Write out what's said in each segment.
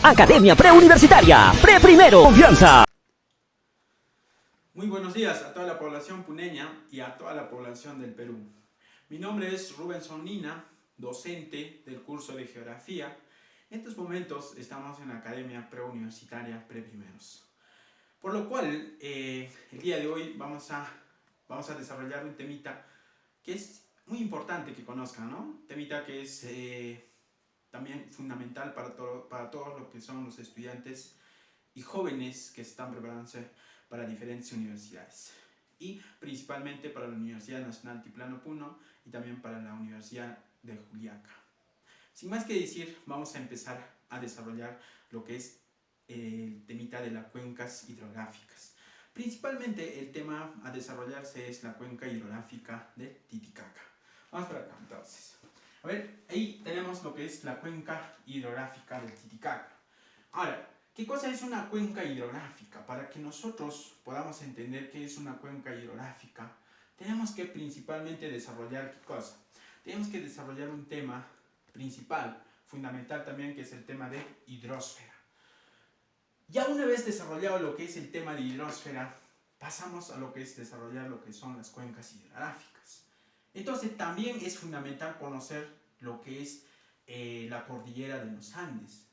Academia Preuniversitaria. Pre-primero. Confianza. Muy buenos días a toda la población puneña y a toda la población del Perú. Mi nombre es Rubén Sonina, docente del curso de Geografía. En estos momentos estamos en la Academia Preuniversitaria Preprimeros. Por lo cual, el día de hoy vamos a desarrollar un temita que es muy importante que conozcan, ¿no? Un temita que es también fundamental para todos los que son los estudiantes y jóvenes que están preparándose para diferentes universidades, y principalmente para la Universidad Nacional Altiplano Puno y también para la Universidad de Juliaca. Sin más que decir, vamos a empezar a desarrollar lo que es el temita de las cuencas hidrográficas. Principalmente el tema a desarrollarse es la cuenca hidrográfica de Titicaca. Vamos para acá entonces. A ver, ahí tenemos lo que es la cuenca hidrográfica del Titicaca. Ahora, ¿qué cosa es una cuenca hidrográfica? Para que nosotros podamos entender qué es una cuenca hidrográfica, tenemos que principalmente desarrollar ¿qué cosa? Tenemos que desarrollar un tema principal, fundamental también, que es el tema de hidrosfera. Ya una vez desarrollado lo que es el tema de hidrosfera, pasamos a lo que es desarrollar lo que son las cuencas hidrográficas. Entonces también es fundamental conocer lo que es la cordillera de los Andes,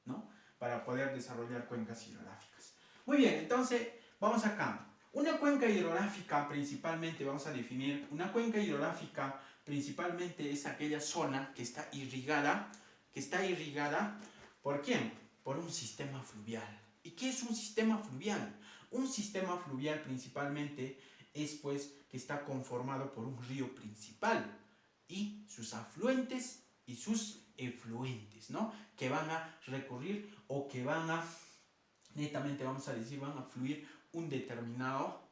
¿no? Para poder desarrollar cuencas hidrográficas. Muy bien, entonces vamos acá. Una cuenca hidrográfica principalmente, vamos a definir, una cuenca hidrográfica principalmente es aquella zona que está irrigada, ¿por quién? Por un sistema fluvial. ¿Y qué es un sistema fluvial? Un sistema fluvial principalmente es pues que está conformado por un río principal y sus afluentes y sus efluentes, ¿no? Que van a recorrer o que van a, netamente vamos a decir, van a fluir un determinado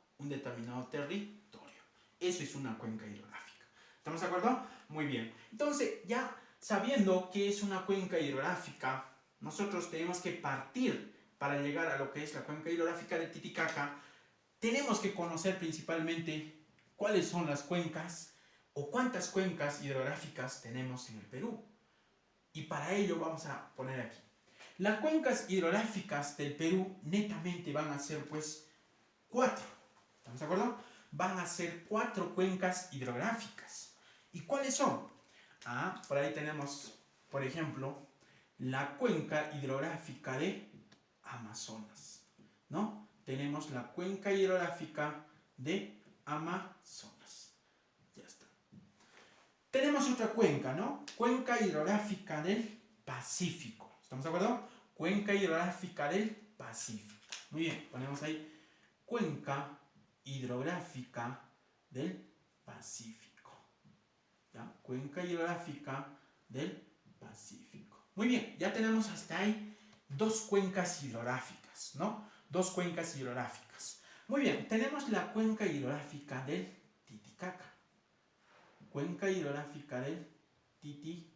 territorio. Eso es una cuenca hidrográfica. ¿Estamos de acuerdo? Muy bien. Entonces, ya sabiendo qué es una cuenca hidrográfica, nosotros tenemos que partir para llegar a lo que es la cuenca hidrográfica de Titicaca. Tenemos que conocer principalmente cuáles son las cuencas o cuántas cuencas hidrográficas tenemos en el Perú. Y para ello vamos a poner aquí. Las cuencas hidrográficas del Perú netamente van a ser pues 4. ¿Estamos de acuerdo? Van a ser 4 cuencas hidrográficas. ¿Y cuáles son? Por ahí tenemos, por ejemplo, la cuenca hidrográfica de Amazonas, ¿no? Tenemos la cuenca hidrográfica de Amazonas. Ya está. Tenemos otra cuenca, ¿no? Cuenca hidrográfica del Pacífico. ¿Estamos de acuerdo? Cuenca hidrográfica del Pacífico. Muy bien, ponemos ahí cuenca hidrográfica del Pacífico. ¿Ya? Cuenca hidrográfica del Pacífico. Muy bien, ya tenemos hasta ahí 2 cuencas hidrográficas, ¿no? 2 cuencas hidrográficas. Muy bien, tenemos la cuenca hidrográfica del Titicaca. Cuenca hidrográfica del Titicaca.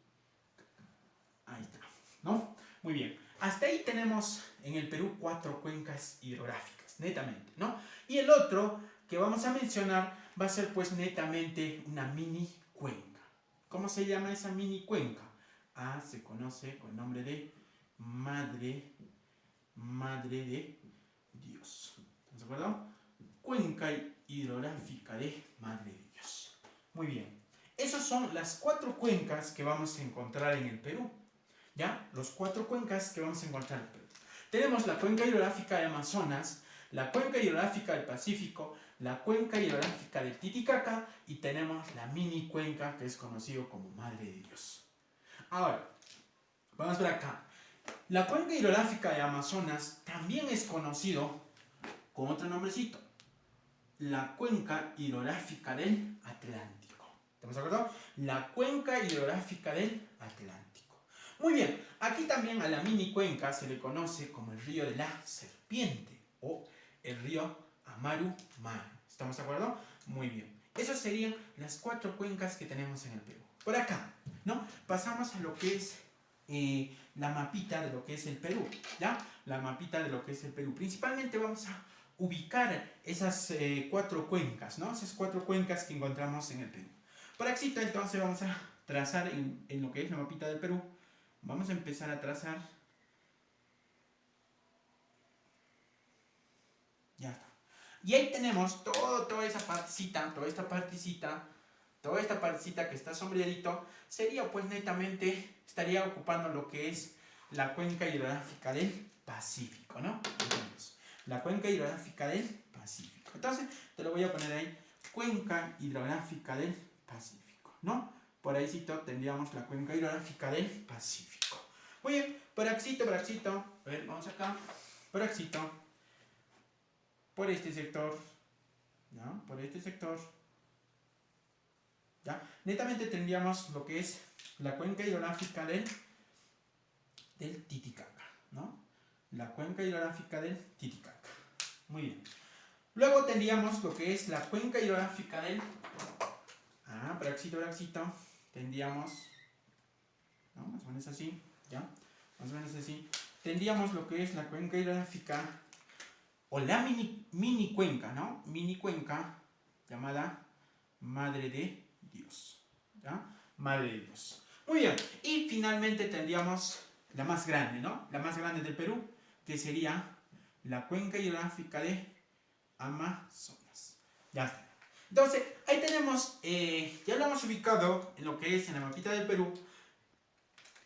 Ahí está, ¿no? Muy bien. Hasta ahí tenemos en el Perú 4 cuencas hidrográficas, netamente, ¿no? Y el otro que vamos a mencionar va a ser pues netamente una mini cuenca. ¿Cómo se llama esa mini cuenca? Se conoce con el nombre de Madre de Dios. ¿Estás de acuerdo? Cuenca hidrográfica de Madre de Dios. Muy bien. Esas son las 4 cuencas que vamos a encontrar en el Perú. ¿Ya? Los 4 cuencas que vamos a encontrar en el Perú. Tenemos la cuenca hidrográfica de Amazonas, la cuenca hidrográfica del Pacífico, la cuenca hidrográfica del Titicaca y tenemos la mini cuenca que es conocido como Madre de Dios. Ahora, vamos por acá. La cuenca hidrográfica de Amazonas también es conocido con otro nombrecito, la cuenca hidrográfica del Atlántico. ¿Estamos de acuerdo? La cuenca hidrográfica del Atlántico. Muy bien, aquí también a la mini cuenca se le conoce como el río de la Serpiente o el río Amaru-Maru. ¿Estamos de acuerdo? Muy bien. Esas serían las 4 cuencas que tenemos en el Perú. Por acá, ¿no? Pasamos a lo que es la mapita de lo que es el Perú, ¿ya? La mapita de lo que es el Perú. Principalmente vamos a ubicar esas 4 cuencas, ¿no? Esas 4 cuencas que encontramos en el Perú. Por aquí, entonces, vamos a trazar en lo que es la mapita del Perú. Vamos a empezar a trazar Ya está. Y ahí tenemos toda esa partecita, toda esta partecita que está sombreadito, sería pues netamente, estaría ocupando lo que es la cuenca hidrográfica del Pacífico, ¿no? Entonces, la cuenca hidrográfica del Pacífico. Entonces, te lo voy a poner ahí, cuenca hidrográfica del Pacífico, ¿no? Por ahí tendríamos la cuenca hidrográfica del Pacífico. Muy bien, por axito, a ver, vamos acá, por axito, por este sector, ¿no? Por este sector, ¿ya? Netamente tendríamos lo que es la cuenca hidrográfica del Titicaca, ¿no? La cuenca hidrográfica del Titicaca. Muy bien. Luego tendríamos lo que es la cuenca hidrográfica del... braxito, tendríamos, ¿no? Más o menos así, ¿ya? Más o menos así. Tendríamos lo que es la cuenca hidrográfica o la mini cuenca, ¿no? Mini cuenca llamada Madre de Dios, ¿ya? Madre de Dios. Muy bien. Y finalmente tendríamos la más grande, ¿no? La más grande del Perú, que sería la cuenca hidrográfica de Amazonas. Ya está. Entonces, ahí tenemos, ya lo hemos ubicado en lo que es en la mapita del Perú,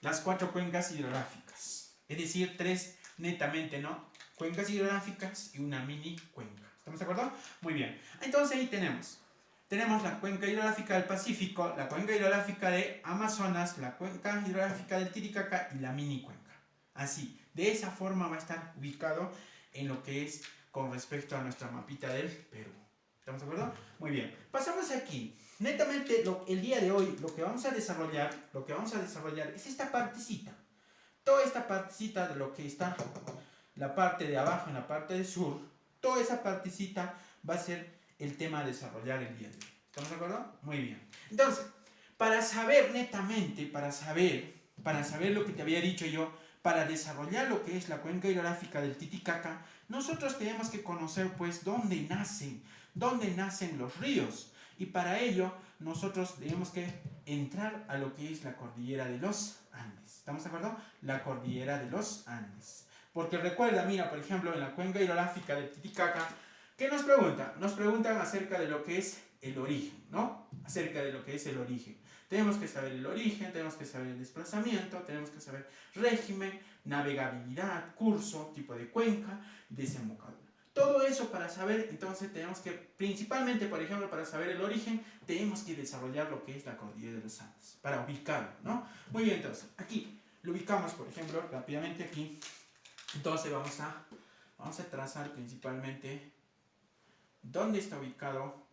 las 4 cuencas hidrográficas. Es decir, 3 netamente, ¿no? Cuencas hidrográficas y una mini cuenca. ¿Estamos de acuerdo? Muy bien. Entonces ahí tenemos la cuenca hidrográfica del Pacífico, la cuenca hidrográfica de Amazonas, la cuenca hidrográfica del Titicaca y la mini cuenca. Así, de esa forma va a estar ubicado en lo que es con respecto a nuestra mapita del Perú. ¿Estamos de acuerdo? Muy bien. Pasamos aquí. Netamente, el día de hoy, lo que vamos a desarrollar es esta partecita. Toda esta partecita de lo que está la parte de abajo en la parte del sur, toda esa partecita va a ser el tema a desarrollar el día de hoy. ¿Estamos de acuerdo? Muy bien. Entonces, para saber netamente, para saber lo que te había dicho yo, para desarrollar lo que es la cuenca hidrográfica del Titicaca, nosotros tenemos que conocer pues dónde nacen los ríos. Y para ello, nosotros tenemos que entrar a lo que es la cordillera de los Andes. ¿Estamos de acuerdo? La cordillera de los Andes. Porque recuerda, mira, por ejemplo, en la cuenca hidrográfica del Titicaca, ¿qué nos preguntan? Nos preguntan acerca de lo que es el origen, ¿no? Acerca de lo que es el origen. Tenemos que saber el origen, tenemos que saber el desplazamiento, tenemos que saber régimen, navegabilidad, curso, tipo de cuenca, desembocadura. Todo eso para saber, entonces tenemos que, principalmente, por ejemplo, para saber el origen, tenemos que desarrollar lo que es la cordillera de los Andes, para ubicarlo, ¿no? Muy bien, entonces, aquí lo ubicamos, por ejemplo, rápidamente aquí. Entonces vamos a trazar principalmente dónde está ubicado,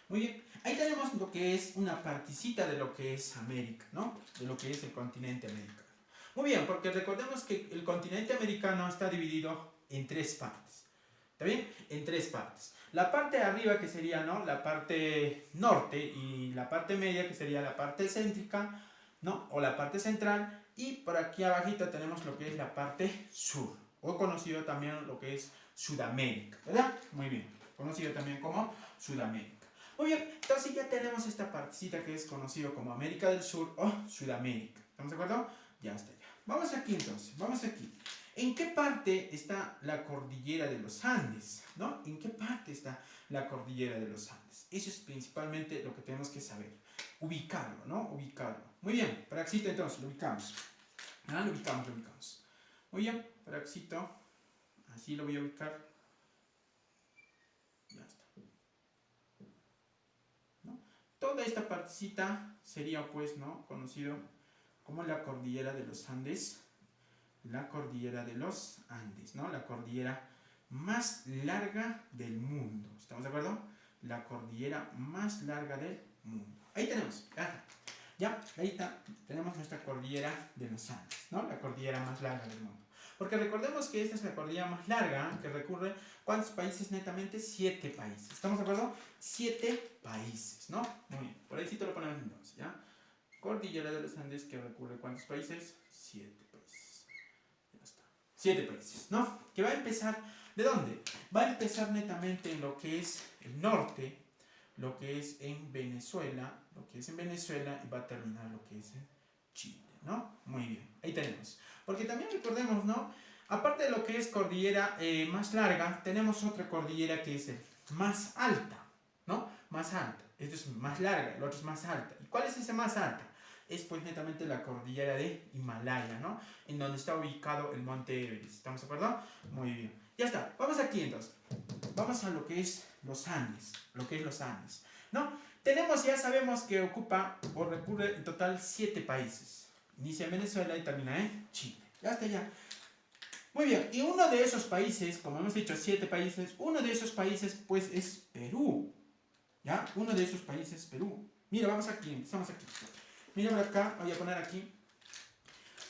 Muy bien, ahí tenemos lo que es una partecita de lo que es América, ¿no? De lo que es el continente americano. Muy bien, porque recordemos que el continente americano está dividido en 3 partes. ¿Está bien? En 3 partes. La parte de arriba, que sería, ¿no?, la parte norte, y la parte media, que sería la parte céntrica, ¿no?, o la parte central, y por aquí abajito tenemos lo que es la parte sur, o conocido también lo que es Sudamérica, ¿verdad? Muy bien, conocido también como Sudamérica. Muy bien, entonces ya tenemos esta partecita que es conocido como América del Sur o Sudamérica. ¿Estamos de acuerdo? Ya está ya. Vamos aquí entonces, vamos aquí. ¿En qué parte está la cordillera de los Andes? ¿No? ¿En qué parte está la cordillera de los Andes? Eso es principalmente lo que tenemos que saber. Ubicarlo, ¿no? Ubicarlo. Muy bien, Praxito entonces, lo ubicamos. Lo ubicamos. Muy bien, Praxito. Así lo voy a ubicar. Ya está. ¿No? Toda esta partecita sería pues, ¿no?, conocido como la cordillera de los Andes. La cordillera de los Andes, ¿no? La cordillera más larga del mundo. ¿Estamos de acuerdo? La cordillera más larga del mundo. Ahí tenemos. Ya, ahí está. Tenemos nuestra cordillera de los Andes, ¿no? La cordillera más larga del mundo. Porque recordemos que esta es la cordillera más larga que recorre, ¿cuántos países netamente? 7 países. ¿Estamos de acuerdo? 7 países, ¿no? Muy bien. Por ahí sí te lo ponemos entonces, ¿ya? Cordillera de los Andes que recorre, ¿cuántos países? 7 países. 7 países, ¿no? Que va a empezar, ¿de dónde? Va a empezar netamente en lo que es el norte, lo que es en Venezuela, y va a terminar lo que es en Chile, ¿no? Muy bien, ahí tenemos. Porque también recordemos, ¿no? Aparte de lo que es cordillera más larga, tenemos otra cordillera que es más alta, ¿no? Más alta. Esto es más larga, el otro es más alta. ¿Y cuál es esa más alta? Es pues netamente la cordillera de Himalaya, ¿no? En donde está ubicado el monte Everest. ¿Estamos de acuerdo? Muy bien. Ya está. Vamos aquí entonces. Vamos a lo que es los Andes. ¿No? Tenemos, ya sabemos que ocupa o recubre en total 7 países. Inicia en Venezuela y termina en Chile. Ya está, ya. Muy bien. Y uno de esos países, como hemos dicho, 7 países, uno de esos países pues es Perú. ¿Ya? Uno de esos países es Perú. Mira, vamos aquí, empezamos aquí. Mira por acá, voy a poner aquí.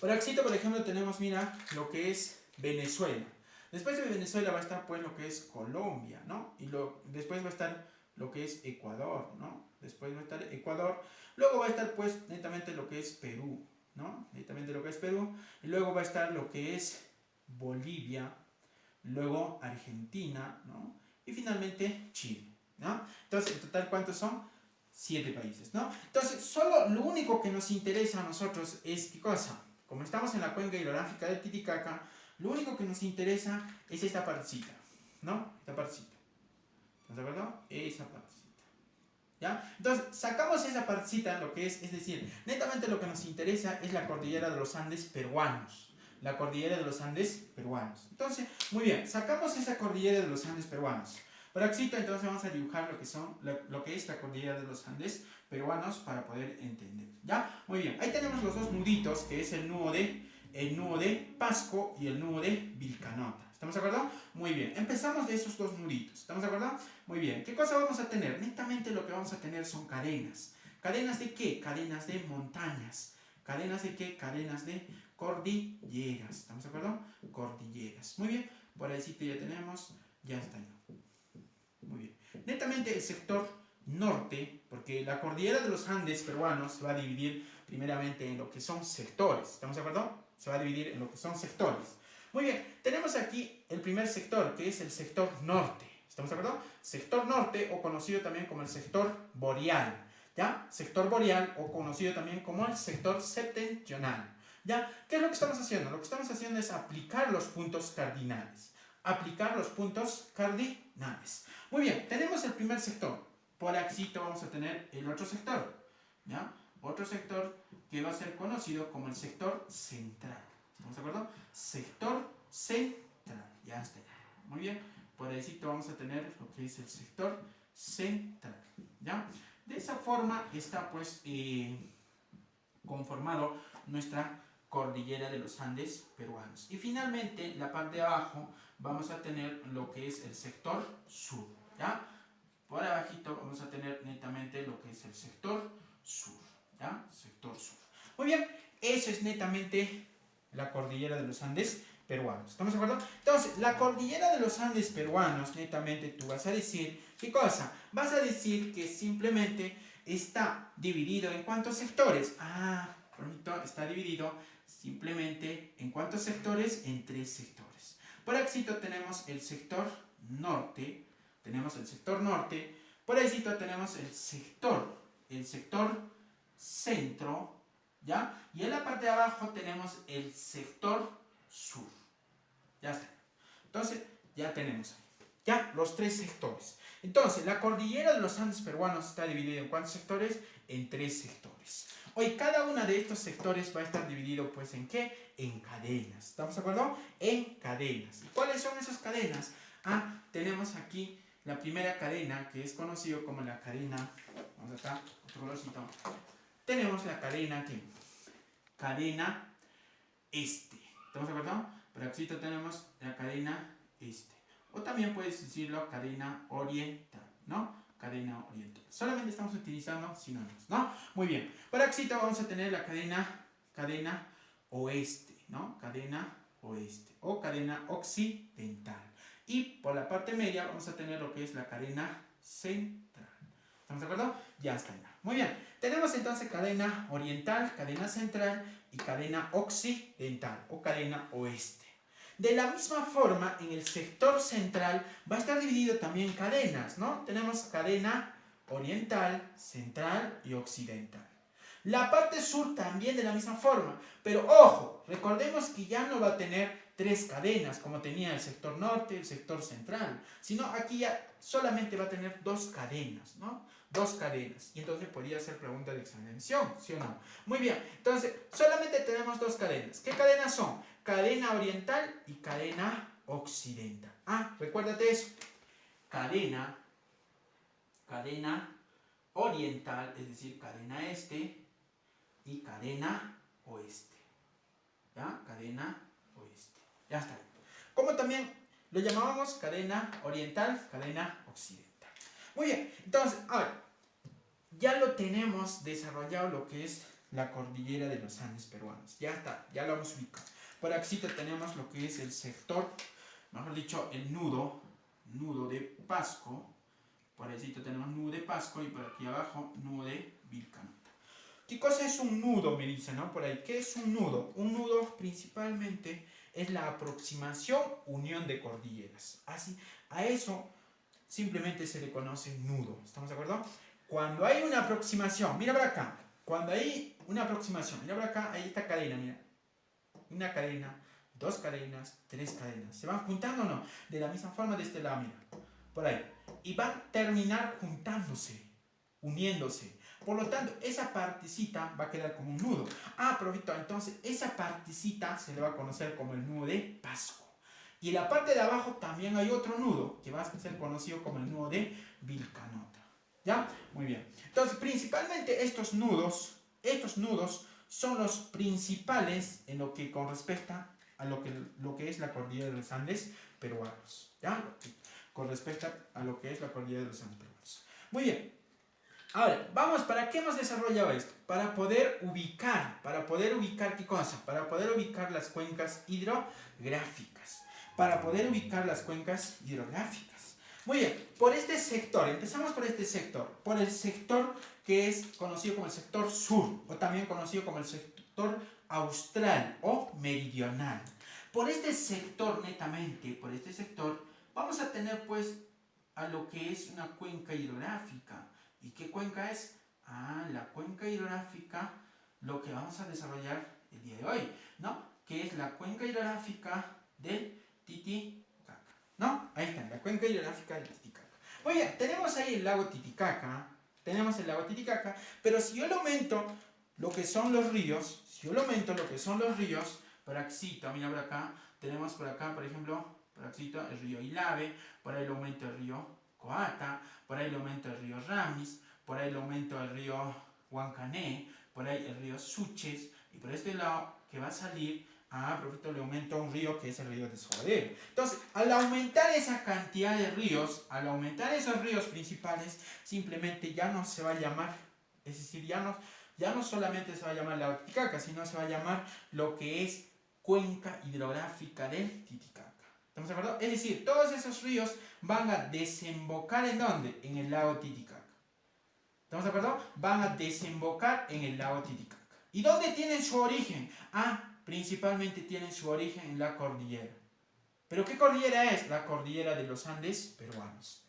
Por aquí, por ejemplo, tenemos, mira, lo que es Venezuela. Después de Venezuela va a estar, pues, lo que es Colombia, ¿no? Y después va a estar lo que es Ecuador, ¿no? Después va a estar Ecuador. Luego va a estar, pues, netamente lo que es Perú, ¿no? Netamente lo que es Perú. Y luego va a estar lo que es Bolivia. Luego Argentina, ¿no? Y finalmente Chile, ¿no? Entonces, en total, ¿cuántos son? 7 países, ¿no? Entonces, solo lo único que nos interesa a nosotros es, ¿qué cosa? Como estamos en la cuenca hidrográfica del Titicaca, lo único que nos interesa es esta partecita, ¿no? Esta partecita. ¿Estás de acuerdo? Esa partecita. ¿Ya? Entonces, sacamos esa partecita, lo que es decir, netamente lo que nos interesa es la cordillera de los Andes peruanos. La cordillera de los Andes peruanos. Entonces, muy bien, sacamos esa cordillera de los Andes peruanos. Por aquí, entonces vamos a dibujar lo que es la cordillera de los Andes peruanos para poder entender. ¿Ya? Muy bien, ahí tenemos los dos nuditos, que es el nudo de Pasco y el nudo de Vilcanota. ¿Estamos de acuerdo? Muy bien, empezamos de esos dos nuditos. ¿Estamos de acuerdo? Muy bien, ¿qué cosa vamos a tener? Netamente lo que vamos a tener son cadenas. ¿Cadenas de qué? Cadenas de montañas. ¿Cadenas de qué? Cadenas de cordilleras. ¿Estamos de acuerdo? Cordilleras. Muy bien, por ahí sí ya tenemos, ya está ya. Muy bien. Netamente el sector norte, porque la cordillera de los Andes peruanos se va a dividir primeramente en lo que son sectores. ¿Estamos de acuerdo? Se va a dividir en lo que son sectores. Muy bien, tenemos aquí el primer sector, que es el sector norte. ¿Estamos de acuerdo? Sector norte, o conocido también como el sector boreal. ¿Ya? Sector boreal, o conocido también como el sector septentrional. ¿Ya? ¿Qué es lo que estamos haciendo? Lo que estamos haciendo es aplicar los puntos cardinales. Aplicar los puntos cardinales. Muy bien, tenemos el primer sector. Por aquí vamos a tener el otro sector. ¿Ya? Otro sector que va a ser conocido como el sector central. ¿Estamos de acuerdo? Sector central. Ya está. Muy bien. Por ahí vamos a tener lo que es el sector central. ¿Ya? De esa forma está pues conformado nuestra cordillera de los Andes peruanos. Y finalmente, en la parte de abajo, vamos a tener lo que es el sector sur. ¿Ya? Por abajito vamos a tener netamente lo que es el sector sur. ¿Ya? Sector sur. Muy bien, eso es netamente la cordillera de los Andes peruanos. ¿Estamos de acuerdo? Entonces, la cordillera de los Andes peruanos, netamente tú vas a decir, ¿qué cosa? Vas a decir que simplemente está dividido en ¿cuántos sectores? Bonito, está dividido simplemente en ¿cuántos sectores? En 3 sectores. Por aquí tenemos el sector norte, por ahí tenemos el sector centro, ¿ya? Y en la parte de abajo tenemos el sector sur. Ya está. Entonces, ya tenemos ahí. Ya, los 3 sectores. Entonces, la cordillera de los Andes peruanos está dividida en ¿cuántos sectores? En 3 sectores. Hoy, cada uno de estos sectores va a estar dividido, pues, ¿en qué? En cadenas. ¿Estamos de acuerdo? En cadenas. ¿Y cuáles son esas cadenas? Tenemos aquí la primera cadena, que es conocido como la cadena, vamos acá, otro colorcito. Tenemos la cadena, ¿qué? Cadena este. ¿Estamos de acuerdo? Por aquí tenemos la cadena este. O también puedes decirlo cadena oriental, ¿no? Cadena oriental. Solamente estamos utilizando sinónimos, ¿no? Muy bien. Por aquí vamos a tener la cadena oeste, ¿no? Cadena oeste o cadena occidental. Y por la parte media vamos a tener lo que es la cadena central. ¿Estamos de acuerdo? Ya está. Muy bien. Tenemos entonces cadena oriental, cadena central y cadena occidental o cadena oeste. De la misma forma, en el sector central va a estar dividido también en cadenas, ¿no? Tenemos cadena oriental, central y occidental. La parte sur también de la misma forma, pero ojo, recordemos que ya no va a tener 3 cadenas como tenía el sector norte, el sector central, sino aquí ya solamente va a tener 2 cadenas, ¿no? 2 cadenas, y entonces podría ser pregunta de examinación, ¿sí o no? Muy bien, entonces solamente tenemos 2 cadenas. ¿Qué cadenas son? Cadena oriental y cadena occidental. Ah, recuérdate eso. Cadena oriental, es decir, cadena este, y cadena oeste. ¿Ya? Cadena oeste. Ya está. Como también lo llamábamos cadena oriental, cadena occidental. Muy bien, entonces, ahora, ya lo tenemos desarrollado lo que es la cordillera de los Andes peruanos. Ya está, ya lo hemos ubicado. Por aquí tenemos lo que es el sector, mejor dicho, el nudo de Pasco. Por ahí tenemos nudo de Pasco y por aquí abajo nudo de Vilcanota. ¿Qué cosa es un nudo? Me dicen, ¿no? Por ahí, ¿qué es un nudo? Un nudo principalmente es la aproximación, unión de cordilleras. Así, a eso simplemente se le conoce nudo. ¿Estamos de acuerdo? Cuando hay una aproximación, mira por acá. Cuando hay una aproximación, mira por acá, hay esta cadena, mira. Una cadena, 2 cadenas, 3 cadenas. ¿Se van juntando o no? De la misma forma de este lado, mira. Por ahí. Y van a terminar juntándose, uniéndose. Por lo tanto, esa partecita va a quedar como un nudo. Ah, profito, entonces esa partecita se le va a conocer como el nudo de Pasco. Y en la parte de abajo también hay otro nudo que va a ser conocido como el nudo de Vilcanota. ¿Ya? Muy bien. Entonces, principalmente estos nudos son los principales en lo que con respecto a lo que es la cordillera de los Andes peruanos. ¿Ya? Con respecto a lo que es la cordillera de los Andes peruanos. Muy bien. Ahora, vamos, ¿para qué hemos desarrollado esto? Para poder ubicar ¿qué cosa? Para poder ubicar las cuencas hidrográficas. Muy bien, por este sector, empezamos por este sector. Por el sector que es conocido como el sector sur, o también conocido como el sector austral o meridional. Por este sector, netamente, vamos a tener pues a lo que es una cuenca hidrográfica. ¿Y qué cuenca es? Ah, la cuenca hidrográfica, lo que vamos a desarrollar el día de hoy, ¿no? Que es la cuenca hidrográfica del Titicaca, ¿no? Ahí está, la cuenca hidrográfica del Titicaca. Muy bien, tenemos ahí el lago Titicaca, pero si yo le aumento lo que son los ríos, por aquí, mira por acá, tenemos por acá, por ejemplo, por aquí el río Ilave, por ahí le aumento el río Coata, por ahí le aumento el río Ramis, por ahí le aumento el río Huancané, por ahí el río Suches, y por este lado que va a salir, profito, le aumento un río que es el río de Desaguadero. Entonces, al aumentar esa cantidad de ríos, al aumentar esos ríos principales, simplemente ya no se va a llamar, es decir, ya no solamente se va a llamar lago Titicaca, sino se va a llamar lo que es cuenca hidrográfica del Titicaca. ¿Estamos de acuerdo? Es decir, todos esos ríos van a desembocar ¿en dónde? En el lago Titicaca. ¿Estamos de acuerdo? Van a desembocar en el lago Titicaca. ¿Y dónde tienen su origen? Principalmente tienen su origen en la cordillera. ¿Pero qué cordillera es? La cordillera de los Andes peruanos.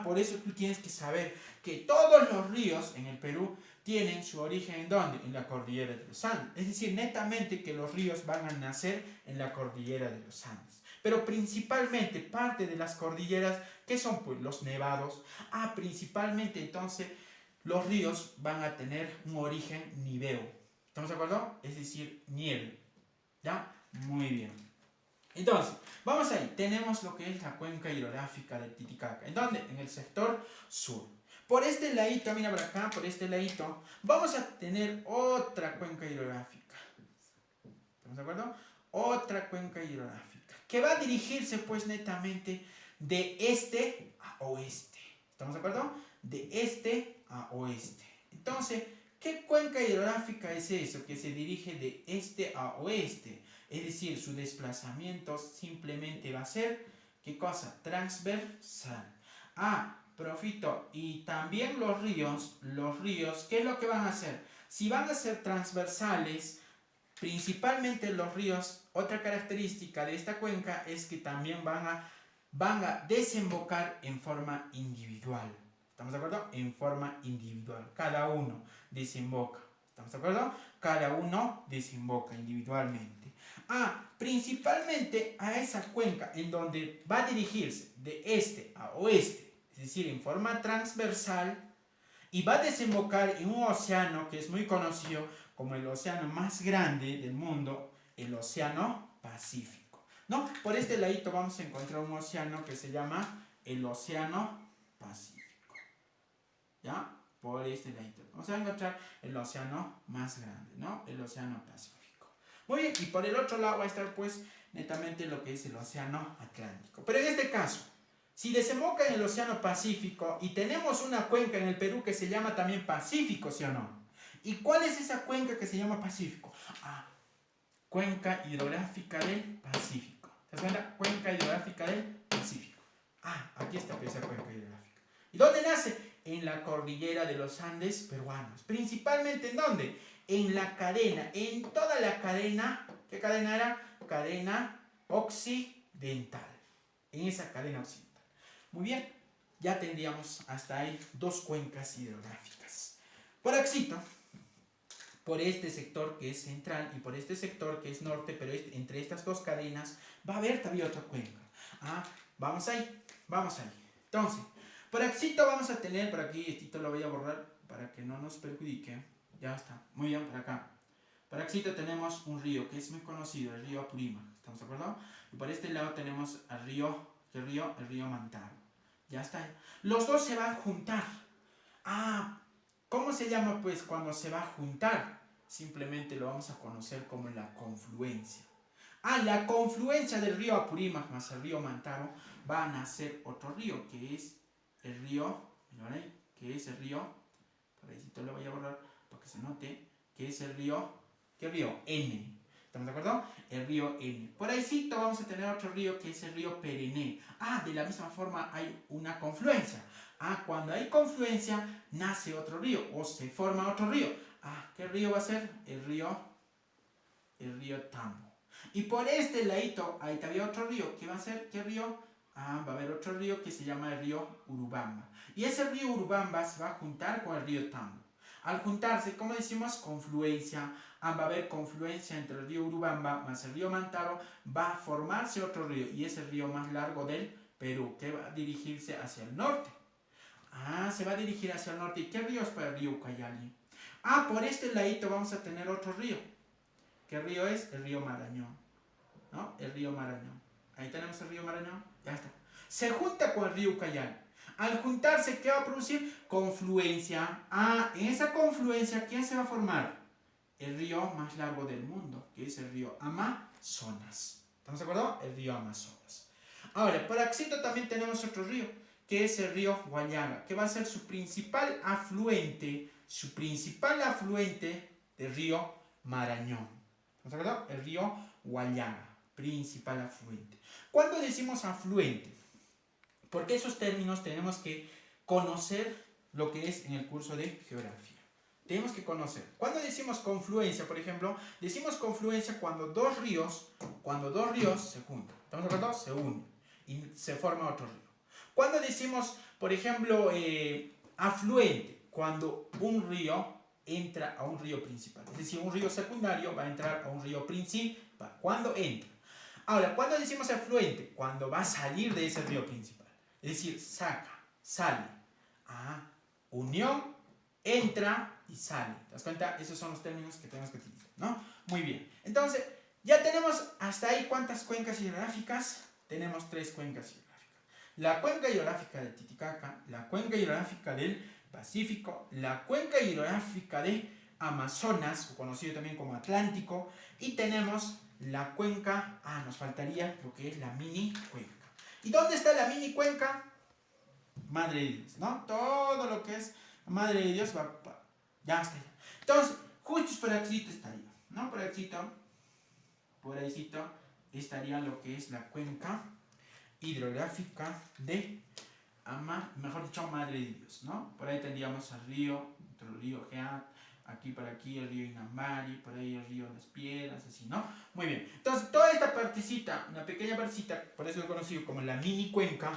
Por eso tú tienes que saber que todos los ríos en el Perú tienen su origen ¿en dónde? En la cordillera de los Andes. Es decir, netamente que los ríos van a nacer en la cordillera de los Andes. Pero principalmente parte de las cordilleras, ¿qué son? Pues los nevados. Principalmente entonces los ríos van a tener un origen niveo. ¿Estamos de acuerdo? Es decir, nieve. ¿Ya? Muy bien. Entonces, vamos ahí. Tenemos lo que es la cuenca hidrográfica del Titicaca. ¿En dónde? En el sector sur. Por este ladito, mira por acá, por este ladito, vamos a tener otra cuenca hidrográfica. ¿Estamos de acuerdo? Otra cuenca hidrográfica que va a dirigirse pues netamente de este a oeste. ¿Estamos de acuerdo? De este a oeste. Entonces, ¿qué cuenca hidrográfica es eso que se dirige de este a oeste? Es decir, su desplazamiento simplemente va a ser, ¿qué cosa? Transversal. Profito. Y también los ríos, ¿qué es lo que van a hacer? Si van a ser transversales, principalmente los ríos, otra característica de esta cuenca es que también van a desembocar en forma individual. ¿Estamos de acuerdo? En forma individual. Cada uno desemboca. ¿Estamos de acuerdo? Cada uno desemboca individualmente. Principalmente a esa cuenca en donde va a dirigirse de este a oeste, es decir, en forma transversal, y va a desembocar en un océano que es muy conocido como el océano más grande del mundo, el Océano Pacífico, ¿no? Por este ladito vamos a encontrar un océano que se llama el Océano Pacífico, ¿ya? Por este ladito vamos a encontrar el océano más grande, ¿no? El Océano Pacífico. Muy bien, y por el otro lado va a estar pues netamente lo que es el Océano Atlántico. Pero en este caso, si desemboca en el Océano Pacífico y tenemos una cuenca en el Perú que se llama también Pacífico, ¿sí o no? ¿Y cuál es esa cuenca que se llama Pacífico? Cuenca hidrográfica del Pacífico. ¿Te das cuenta? Cuenca hidrográfica del Pacífico. Aquí está esa cuenca hidrográfica. ¿Y dónde nace? En la cordillera de los Andes peruanos. Principalmente, ¿en dónde? En la cadena, en toda la cadena. ¿Qué cadena era? Cadena occidental. En esa cadena occidental. Muy bien, ya tendríamos hasta ahí dos cuencas hidrográficas. Por Axito, por este sector que es central y por este sector que es norte, pero entre estas dos cadenas va a haber también otra cuenca. Vamos ahí, vamos ahí. Entonces, por Axito vamos a tener, por aquí, esto lo voy a borrar para que no nos perjudique. Ya está, muy bien, por acá. Por Axito tenemos un río que es muy conocido, el río Apurímac, ¿estamos de acuerdo? Y por este lado tenemos el río Mantaro. Ya está. Los dos se van a juntar. ¿Cómo se llama pues cuando se va a juntar? Simplemente lo vamos a conocer como la confluencia. La confluencia del río Apurímac más el río Mantaro va a nacer otro río, que es el río, por ahí sí te lo voy a borrar para que se note, que es el río, ¿qué río? N. ¿Estamos de acuerdo? El río N. Por ahí sí vamos a tener otro río que es el río Perené. De la misma forma hay una confluencia. Cuando hay confluencia nace otro río o se forma otro río. ¿Qué río va a ser? El río Tambo. Y por este ladito ahí todavía otro río. ¿Qué va a ser? ¿Qué río? Va a haber otro río que se llama el río Urubamba. Y ese río Urubamba se va a juntar con el río Tambo. Al juntarse, como decimos, confluencia, va a haber confluencia entre el río Urubamba más el río Mantaro, va a formarse otro río, y es el río más largo del Perú, que va a dirigirse hacia el norte. Se va a dirigir hacia el norte. ¿Y qué río es para el río Ucayali? Por este ladito vamos a tener otro río. ¿Qué río es? El río Marañón, ¿no? El río Marañón. Ahí tenemos el río Marañón, ya está. Se junta con el río Ucayali. Al juntarse, ¿qué va a producir? Confluencia. En esa confluencia, ¿quién se va a formar? El río más largo del mundo, que es el río Amazonas. ¿Estamos de acuerdo? El río Amazonas. Ahora, por Axito también tenemos otro río, que es el río Huallaga, que va a ser su principal afluente del río Marañón. ¿Estamos de acuerdo? El río Huallaga, principal afluente. ¿Cuándo decimos afluente? Porque esos términos tenemos que conocer lo que es en el curso de geografía. Tenemos que conocer. Cuando decimos confluencia, por ejemplo, decimos confluencia cuando dos ríos se juntan. ¿Estamos de acuerdo? Se unen y se forma otro río. Cuando decimos, por ejemplo, afluente, cuando un río entra a un río principal. Es decir, un río secundario va a entrar a un río principal. ¿Cuándo entra? Ahora, ¿cuándo decimos afluente? Cuando va a salir de ese río principal. Es decir, sale. Unión, entra y sale. ¿Te das cuenta? Esos son los términos que tenemos que utilizar, ¿no? Muy bien. Entonces, ya tenemos hasta ahí cuántas cuencas hidrográficas. Tenemos 3 cuencas hidrográficas. La cuenca hidrográfica del Titicaca, la cuenca hidrográfica del Pacífico, la cuenca hidrográfica de Amazonas, conocido también como Atlántico, y tenemos la cuenca, nos faltaría lo que es la mini cuenca. ¿Y dónde está la mini cuenca? Madre de Dios, ¿no? Todo lo que es Madre de Dios ya está. Entonces, justo por aquí estaría, ¿no? Por ahí estaría lo que es la cuenca hidrográfica de Madre de Dios, ¿no? Por ahí tendríamos el río Geat, aquí por aquí el río Inambari, por ahí el río Las Piedras, así, ¿no? Muy bien. Entonces, toda esta partecita, una pequeña partecita, por eso es conocido como la mini cuenca,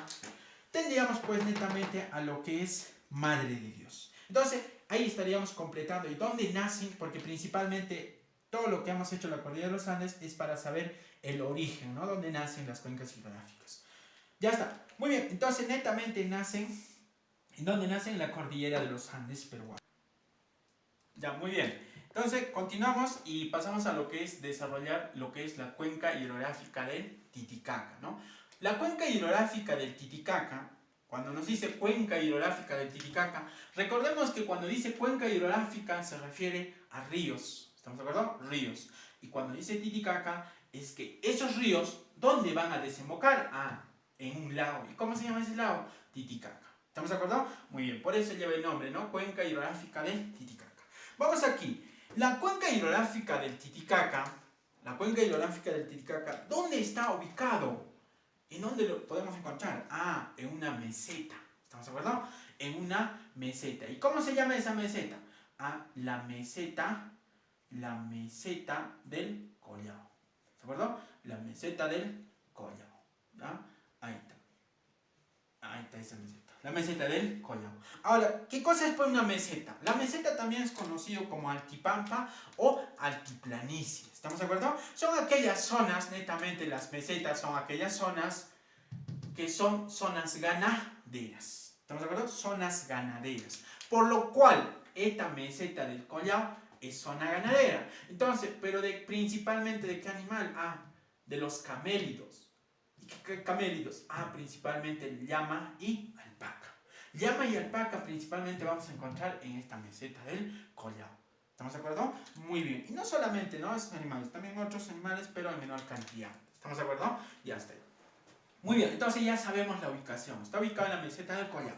tendríamos pues netamente a lo que es Madre de Dios. Entonces, ahí estaríamos completando. ¿Y dónde nacen? Porque principalmente todo lo que hemos hecho en la cordillera de los Andes es para saber el origen, ¿no? Dónde nacen las cuencas hidrográficas. Ya está. Muy bien, entonces netamente nacen, ¿en dónde nacen? En la cordillera de los Andes peruanos. Ya, muy bien. Entonces, continuamos y pasamos a lo que es desarrollar lo que es la cuenca hidrográfica del Titicaca, ¿no? La cuenca hidrográfica del Titicaca, cuando nos dice cuenca hidrográfica del Titicaca, recordemos que cuando dice cuenca hidrográfica se refiere a ríos, ¿estamos de acuerdo? Ríos. Y cuando dice Titicaca es que esos ríos, ¿dónde van a desembocar? Ah, en un lago. ¿Y cómo se llama ese lago? Titicaca. ¿Estamos de acuerdo? Muy bien, por eso lleva el nombre, ¿no? Cuenca hidrográfica del Titicaca. Vamos aquí. La cuenca hidrográfica del Titicaca, ¿dónde está ubicado? ¿En dónde lo podemos encontrar? Ah, en una meseta. ¿Estamos de acuerdo? En una meseta. ¿Y cómo se llama esa meseta? Ah, la meseta del Collao. ¿De acuerdo? La meseta del Collao. ¿Ya? Ahí está. Ahí está esa meseta. La meseta del Collao. Ahora, ¿qué cosa es pues una meseta? La meseta también es conocido como altipampa o altiplanicie. ¿Estamos de acuerdo? Son aquellas zonas, netamente las mesetas son aquellas zonas que son zonas ganaderas. ¿Estamos de acuerdo? Zonas ganaderas. Por lo cual, esta meseta del Collao es zona ganadera. Entonces, pero principalmente ¿de qué animal? Ah, de los camélidos. ¿Y qué camélidos? Ah, principalmente llama y alpaca. Llama y alpaca principalmente vamos a encontrar en esta meseta del Collao. ¿Estamos de acuerdo? Muy bien. Y no solamente, ¿no? Esos animales, también otros animales, pero en menor cantidad. ¿Estamos de acuerdo? Ya está. Muy bien, entonces ya sabemos la ubicación. Está ubicado en la meseta del Collao.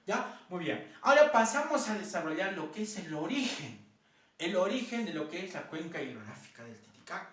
¿Ya? Muy bien. Ahora pasamos a desarrollar lo que es el origen. El origen de lo que es la cuenca hidrográfica del Titicaca.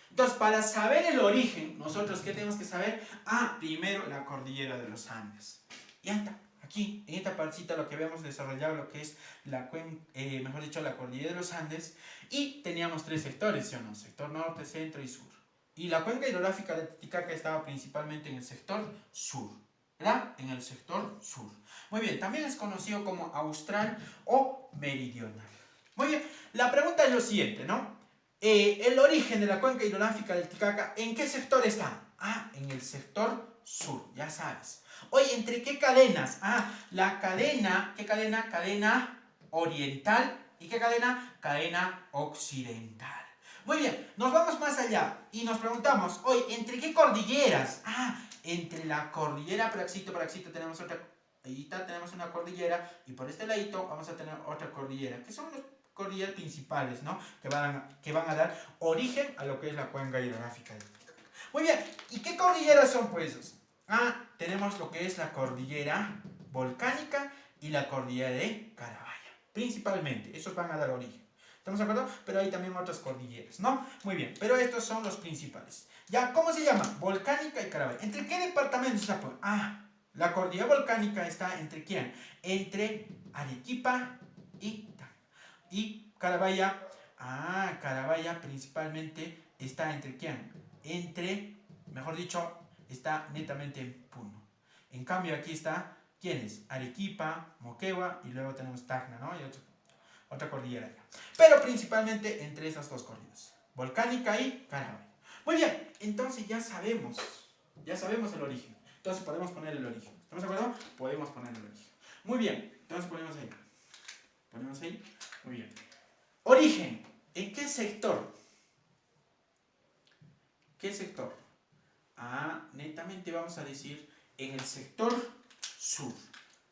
Entonces, para saber el origen, nosotros, ¿qué tenemos que saber? Ah, primero la cordillera de los Andes. Y anda, aquí, en esta partecita, lo que habíamos desarrollado, lo que es la la cordillera de los Andes, y teníamos tres sectores, ¿sí o no? Sector norte, centro y sur. Y la cuenca hidrográfica de Titicaca estaba principalmente en el sector sur, ¿verdad? En el sector sur. Muy bien, también es conocido como austral o meridional. Muy bien, la pregunta es lo siguiente, ¿no? El origen de la cuenca hidrográfica del Titicaca, ¿en qué sector está? Ah, en el sector sur, ya sabes. Oye, ¿entre qué cadenas? Ah, la cadena, ¿qué cadena? Cadena oriental. ¿Y qué cadena? Cadena occidental. Muy bien, nos vamos más allá y nos preguntamos, oye, ¿entre qué cordilleras? Ah, entre la cordillera Praxito tenemos otra, ahí está, tenemos una cordillera, y por este ladito vamos a tener otra cordillera, que son los cordilleras principales, ¿no? Que van a dar origen a lo que es la cuenca hidrográfica del Titicaca. Muy bien, ¿y qué cordilleras son pues? Ah, tenemos lo que es la cordillera volcánica y la cordillera de Carabaya, principalmente, esos van a dar origen. ¿Estamos de acuerdo? Pero hay también otras cordilleras, ¿no? Muy bien, pero estos son los principales. ¿Ya? ¿Cómo se llama? Volcánica y Carabaya. ¿Entre qué departamentos está? Ah, la cordillera volcánica está ¿entre quién? Entre Arequipa y Carabaya. Ah, Carabaya principalmente está ¿entre quién? Mejor dicho, está netamente en Puno. En cambio aquí está, ¿quién es? Arequipa, Moquegua y luego tenemos Tacna, ¿no? Y otra cordillera acá. Pero principalmente entre esas dos cordilleras, volcánica y Carabaya. Muy bien, entonces ya sabemos el origen. Entonces podemos poner el origen. ¿Estamos de acuerdo? Podemos poner el origen. Muy bien, entonces ponemos ahí. Ponemos ahí. Muy bien. Origen. ¿En qué sector? ¿Qué sector? Ah, netamente vamos a decir en el sector sur.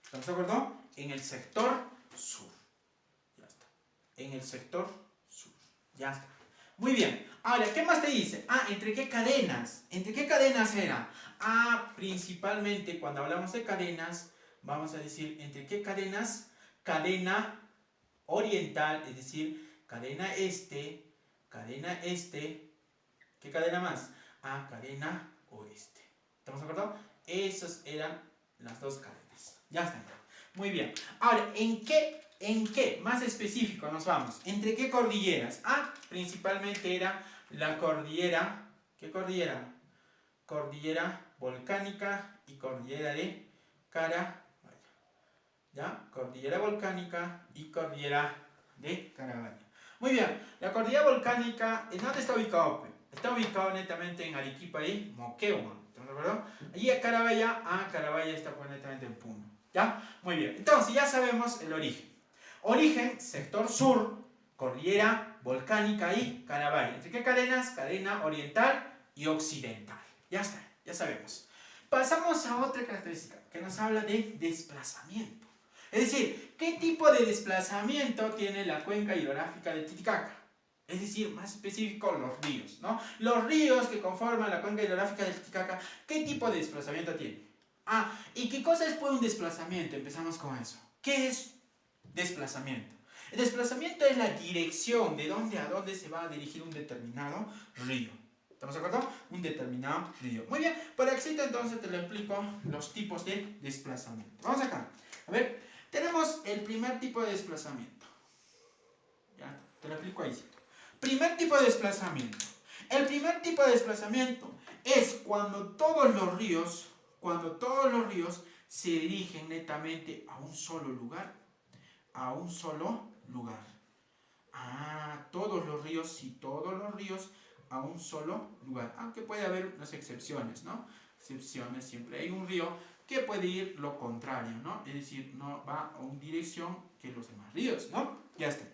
¿Estamos de acuerdo? En el sector sur. Ya está. En el sector sur. Ya está. Muy bien. Ahora, ¿qué más te dice? Ah, ¿entre qué cadenas? ¿Entre qué cadenas era? Ah, principalmente cuando hablamos de cadenas, vamos a decir, ¿entre qué cadenas? Cadena oriental, es decir, cadena este, ¿qué cadena más? Ah, cadena oeste. ¿Estamos de acuerdo? Esas eran las dos cadenas. Ya está. Muy bien. Ahora, ¿en qué? Más específico nos vamos. ¿Entre qué cordilleras? Ah, principalmente era la cordillera. ¿Qué cordillera? Cordillera volcánica y cordillera de Carabaya. ¿ya? Cordillera volcánica y cordillera de Carabaya. Muy bien, la cordillera volcánica, ¿en dónde está ubicado? Pues? Está ubicado netamente en Arequipa y Moquegua, ¿estamos de acuerdo? Allí a Carabaya está pues netamente en Puno, ¿ya? Muy bien, entonces ya sabemos el origen. Origen, sector sur, cordillera volcánica y Carabaya. ¿Entre qué cadenas? Cadena oriental y occidental. Ya está, ya sabemos. Pasamos a otra característica que nos habla de desplazamiento. Es decir, ¿qué tipo de desplazamiento tiene la cuenca hidrográfica del Titicaca? Es decir, más específico, los ríos, ¿no? Los ríos que conforman la cuenca hidrográfica del Titicaca, ¿qué tipo de desplazamiento tienen? ¿Y qué cosa es pues un desplazamiento? Empezamos con eso. ¿Qué es desplazamiento? El desplazamiento es la dirección de dónde a dónde se va a dirigir un determinado río. ¿Estamos de acuerdo? Un determinado río. Muy bien, por éxito entonces te lo explico los tipos de desplazamiento. Vamos acá. A ver, tenemos el primer tipo de desplazamiento. Ya, te lo explico ahí. Primer tipo de desplazamiento. El primer tipo de desplazamiento es cuando todos los ríos se dirigen netamente a un solo lugar. A un solo lugar. Todos los ríos a un solo lugar. Aunque puede haber unas excepciones, ¿no? Excepciones, siempre hay un río que puede ir lo contrario, ¿no? Es decir, no va a una dirección que los demás ríos, ¿no? Ya está.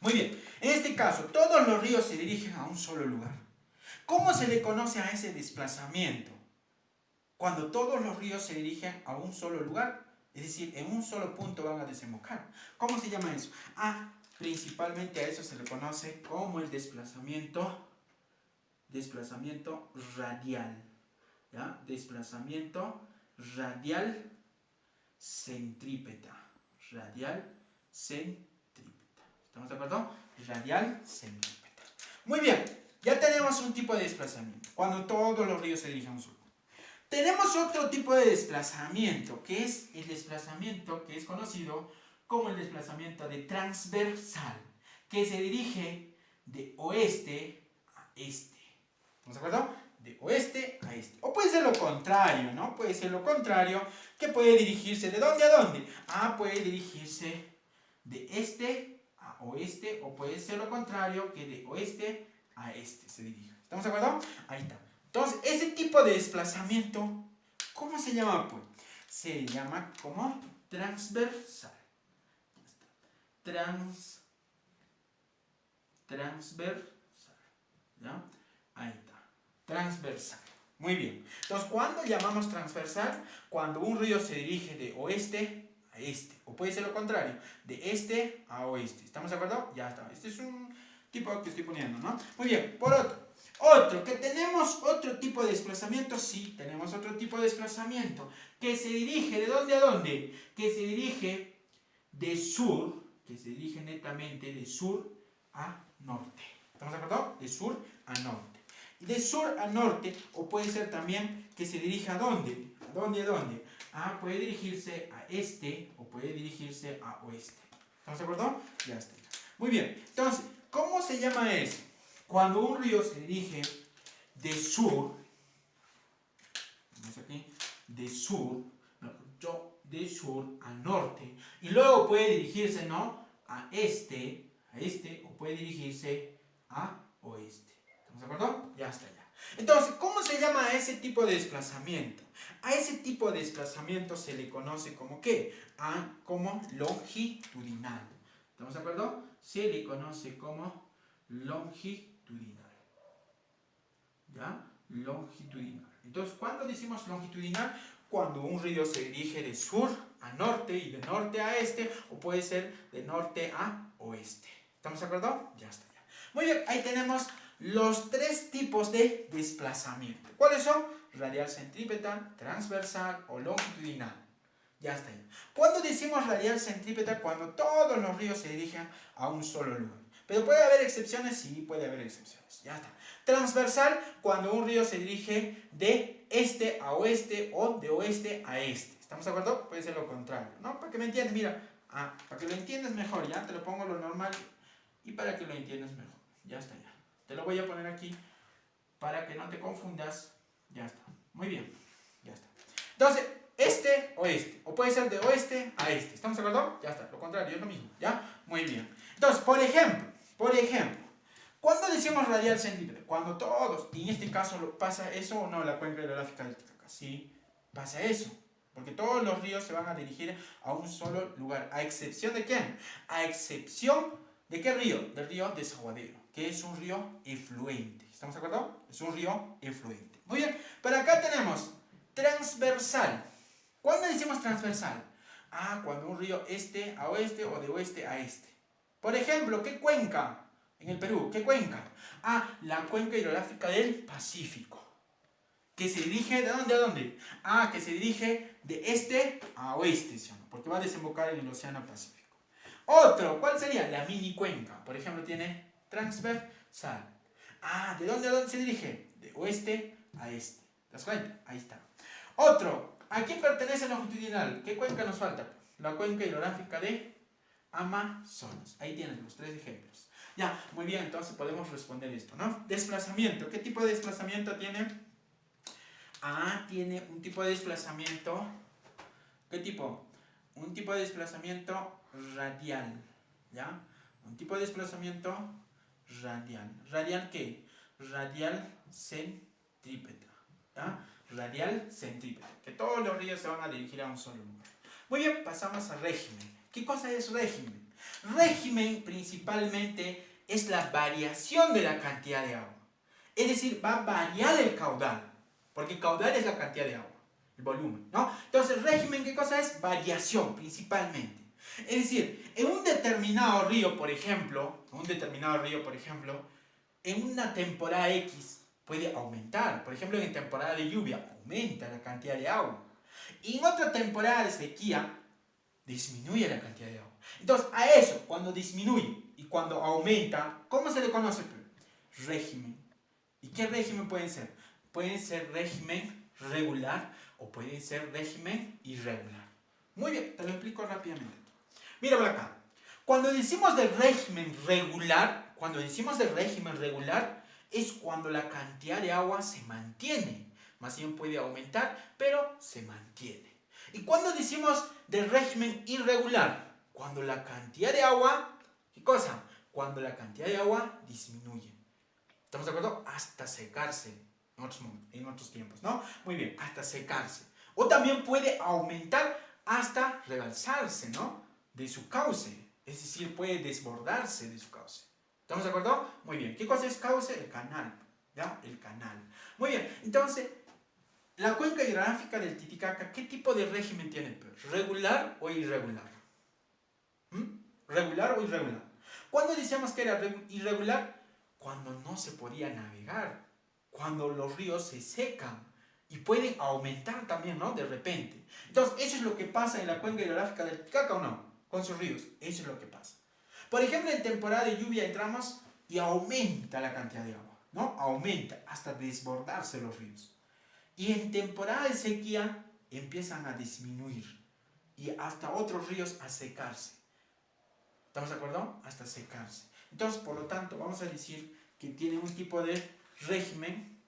Muy bien, en este caso, todos los ríos se dirigen a un solo lugar. ¿Cómo se le conoce a ese desplazamiento? Cuando todos los ríos se dirigen a un solo lugar, es decir, en un solo punto van a desembocar. ¿Cómo se llama eso? Principalmente a eso se le conoce como el desplazamiento radial. ¿Ya? Desplazamiento radial centrípeta. Radial centrípeta. ¿Estamos de acuerdo? Radial centrípeta. Muy bien, ya tenemos un tipo de desplazamiento, cuando todos los ríos se dirigen a un solo. Tenemos otro tipo de desplazamiento, que es el desplazamiento que es conocido como el desplazamiento de transversal, que se dirige de oeste a este. ¿Estamos de acuerdo? De oeste a este. O puede ser lo contrario, ¿no? Puede ser lo contrario, que puede dirigirse ¿de dónde a dónde? Puede dirigirse de este a oeste, o puede ser lo contrario, que de oeste a este se dirige. ¿Estamos de acuerdo? Ahí está. Entonces, ese tipo de desplazamiento, ¿cómo se llama? Pues se llama como transversal. Transversal. ¿Ya? Ahí está. Transversal. Muy bien. Entonces, ¿cuándo llamamos transversal? Cuando un río se dirige de oeste a este. O puede ser lo contrario, de este a oeste. ¿Estamos de acuerdo? Ya está. Este es un tipo que estoy poniendo, ¿no? Muy bien. Por otro, que tenemos otro tipo de desplazamiento, sí, tenemos otro tipo de desplazamiento, que se dirige ¿de dónde a dónde? Que se dirige de sur, que se dirige netamente de sur a norte. ¿Estamos de acuerdo? De sur a norte. Y de sur a norte, o puede ser también que se dirija ¿a dónde? ¿A dónde? ¿A dónde? Puede dirigirse a este, o puede dirigirse a oeste. ¿Estamos de acuerdo? Ya está. Muy bien, entonces, ¿cómo se llama eso? Cuando un río se dirige de sur, vamos aquí, de sur a norte, y luego puede dirigirse, ¿no?, a este, o puede dirigirse a oeste. ¿Estamos de acuerdo? Ya está ya. Entonces, ¿cómo se llama a ese tipo de desplazamiento? A ese tipo de desplazamiento se le conoce como ¿qué? Como longitudinal. ¿Estamos de acuerdo? Se le conoce como longitudinal. ¿Ya? Longitudinal. Entonces, ¿cuándo decimos longitudinal? Cuando un río se dirige de sur a norte y de norte a este, o puede ser de norte a oeste. ¿Estamos de acuerdo? Ya está. Ya. Muy bien, ahí tenemos los tres tipos de desplazamiento. ¿Cuáles son? Radial centrípeta, transversal o longitudinal. Ya está. Ya. ¿Cuándo decimos radial centrípeta? Cuando todos los ríos se dirigen a un solo lugar. ¿Pero puede haber excepciones? Sí, puede haber excepciones. Ya está. Transversal, cuando un río se dirige de este a oeste o de oeste a este. ¿Estamos de acuerdo? Puede ser lo contrario, ¿no? Para que me entiendas, mira. Para que lo entiendas mejor, ya te lo pongo lo normal y para que lo entiendas mejor. Ya está, ya. Te lo voy a poner aquí para que no te confundas. Ya está. Muy bien. Ya está. Entonces, este o este. O puede ser de oeste a este. ¿Estamos de acuerdo? Ya está, lo contrario, es lo mismo. ¿Ya? Muy bien. Entonces, por ejemplo, ¿cuándo decimos radial centrípeta? Cuando todos, y en este caso pasa eso o no, la cuenca hidrográfica del Titicaca. Sí, pasa eso. Porque todos los ríos se van a dirigir a un solo lugar. ¿A excepción de quién? A excepción de qué río? Del río Desaguadero, que es un río efluente. ¿Estamos de acuerdo? Es un río efluente. Muy bien, pero acá tenemos transversal. ¿Cuándo decimos transversal? Cuando un río este a oeste o de oeste a este. Por ejemplo, ¿qué cuenca? En el Perú, ¿qué cuenca? La cuenca hidrográfica del Pacífico. Que se dirige, ¿de dónde a dónde? Que se dirige de este a oeste, ¿sí o no? Porque va a desembocar en el Océano Pacífico. Otro, ¿cuál sería? La mini cuenca. Por ejemplo, tiene transversal. ¿De dónde a dónde se dirige? De oeste a este. ¿Te das cuenta? Ahí está. Otro, ¿a quién pertenece el longitudinal? ¿Qué cuenca nos falta? La cuenca hidrográfica de Amazonas. Ahí tienes los 3 ejemplos. Ya, muy bien, entonces podemos responder esto, ¿no? Desplazamiento. ¿Qué tipo de desplazamiento tiene? Tiene un tipo de desplazamiento. ¿Qué tipo? Un tipo de desplazamiento radial. ¿Ya? Un tipo de desplazamiento radial. ¿Radial qué? Radial centrípeta. ¿Ya? Radial centrípeta. Que todos los ríos se van a dirigir a un solo lugar. Muy bien, pasamos a régimen. ¿Qué cosa es régimen? Régimen principalmente es la variación de la cantidad de agua. Es decir, va a variar el caudal. Porque caudal es la cantidad de agua, el volumen, ¿no? Entonces, régimen, ¿qué cosa es? Variación, principalmente. Es decir, en un determinado río, por ejemplo, en una temporada X puede aumentar. Por ejemplo, en temporada de lluvia aumenta la cantidad de agua. Y en otra temporada de sequía disminuye la cantidad de agua. Entonces, a eso, cuando disminuye y cuando aumenta, ¿cómo se le conoce? Régimen. ¿Y qué régimen pueden ser? Pueden ser régimen regular o pueden ser régimen irregular. Muy bien, te lo explico rápidamente. Mira por acá. Cuando decimos de régimen regular, es cuando la cantidad de agua se mantiene. Más bien puede aumentar, pero se mantiene. ¿Y cuando decimos de régimen irregular? Cuando la cantidad de agua, ¿qué cosa? Cuando la cantidad de agua disminuye. ¿Estamos de acuerdo? Hasta secarse. En otros tiempos, ¿no? Muy bien, hasta secarse. O también puede aumentar hasta rebalsarse, ¿no? De su cauce. Es decir, puede desbordarse de su cauce. ¿Estamos de acuerdo? Muy bien. ¿Qué cosa es cauce? El canal. ¿Ya? El canal. Muy bien. Entonces, la cuenca hidrográfica del Titicaca, ¿qué tipo de régimen tiene? ¿Regular o irregular? ¿Regular o irregular? ¿Cuándo decíamos que era irregular? Cuando no se podía navegar. Cuando los ríos se secan y pueden aumentar también, ¿no? De repente. Entonces, eso es lo que pasa en la cuenca hidrográfica del Titicaca, ¿o no? Con sus ríos. Eso es lo que pasa. Por ejemplo, en temporada de lluvia entramos y aumenta la cantidad de agua, ¿no? Aumenta hasta desbordarse los ríos. Y en temporada de sequía empiezan a disminuir y hasta otros ríos a secarse. ¿Estamos de acuerdo? Hasta secarse. Entonces, por lo tanto, vamos a decir que tiene un tipo de régimen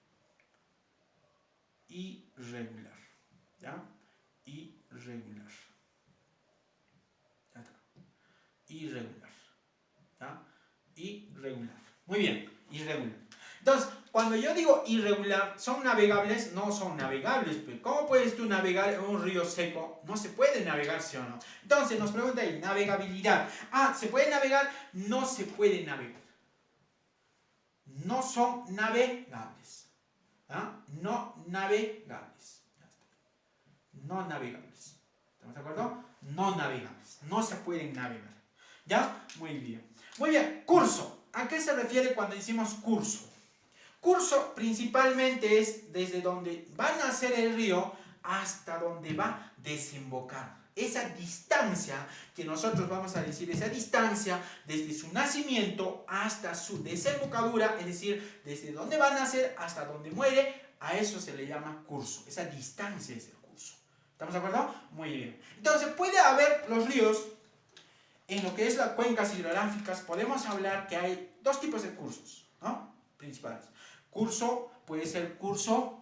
irregular. ¿Ya? Irregular. Ya está. Irregular. ¿Ya? Irregular. Muy bien, irregular. Entonces, cuando yo digo irregular, ¿son navegables? No son navegables. ¿Cómo puedes tú navegar en un río seco? No se puede navegar, ¿sí o no? Entonces, nos pregunta ahí, navegabilidad. ¿Se puede navegar? No se puede navegar. No son navegables. No navegables. No navegables. ¿Estamos de acuerdo? No navegables. No se pueden navegar. ¿Ya? Muy bien. Muy bien. Curso. ¿A qué se refiere cuando decimos curso? Curso principalmente es desde donde va a nacer el río hasta donde va a desembocar. Esa distancia que nosotros vamos a decir, esa distancia desde su nacimiento hasta su desembocadura, es decir, desde donde va a nacer hasta donde muere, a eso se le llama curso. Esa distancia es el curso. ¿Estamos de acuerdo? Muy bien. Entonces puede haber los ríos, en lo que es las cuencas hidrográficas, podemos hablar que hay dos tipos de cursos, ¿no? Principales. Curso puede ser curso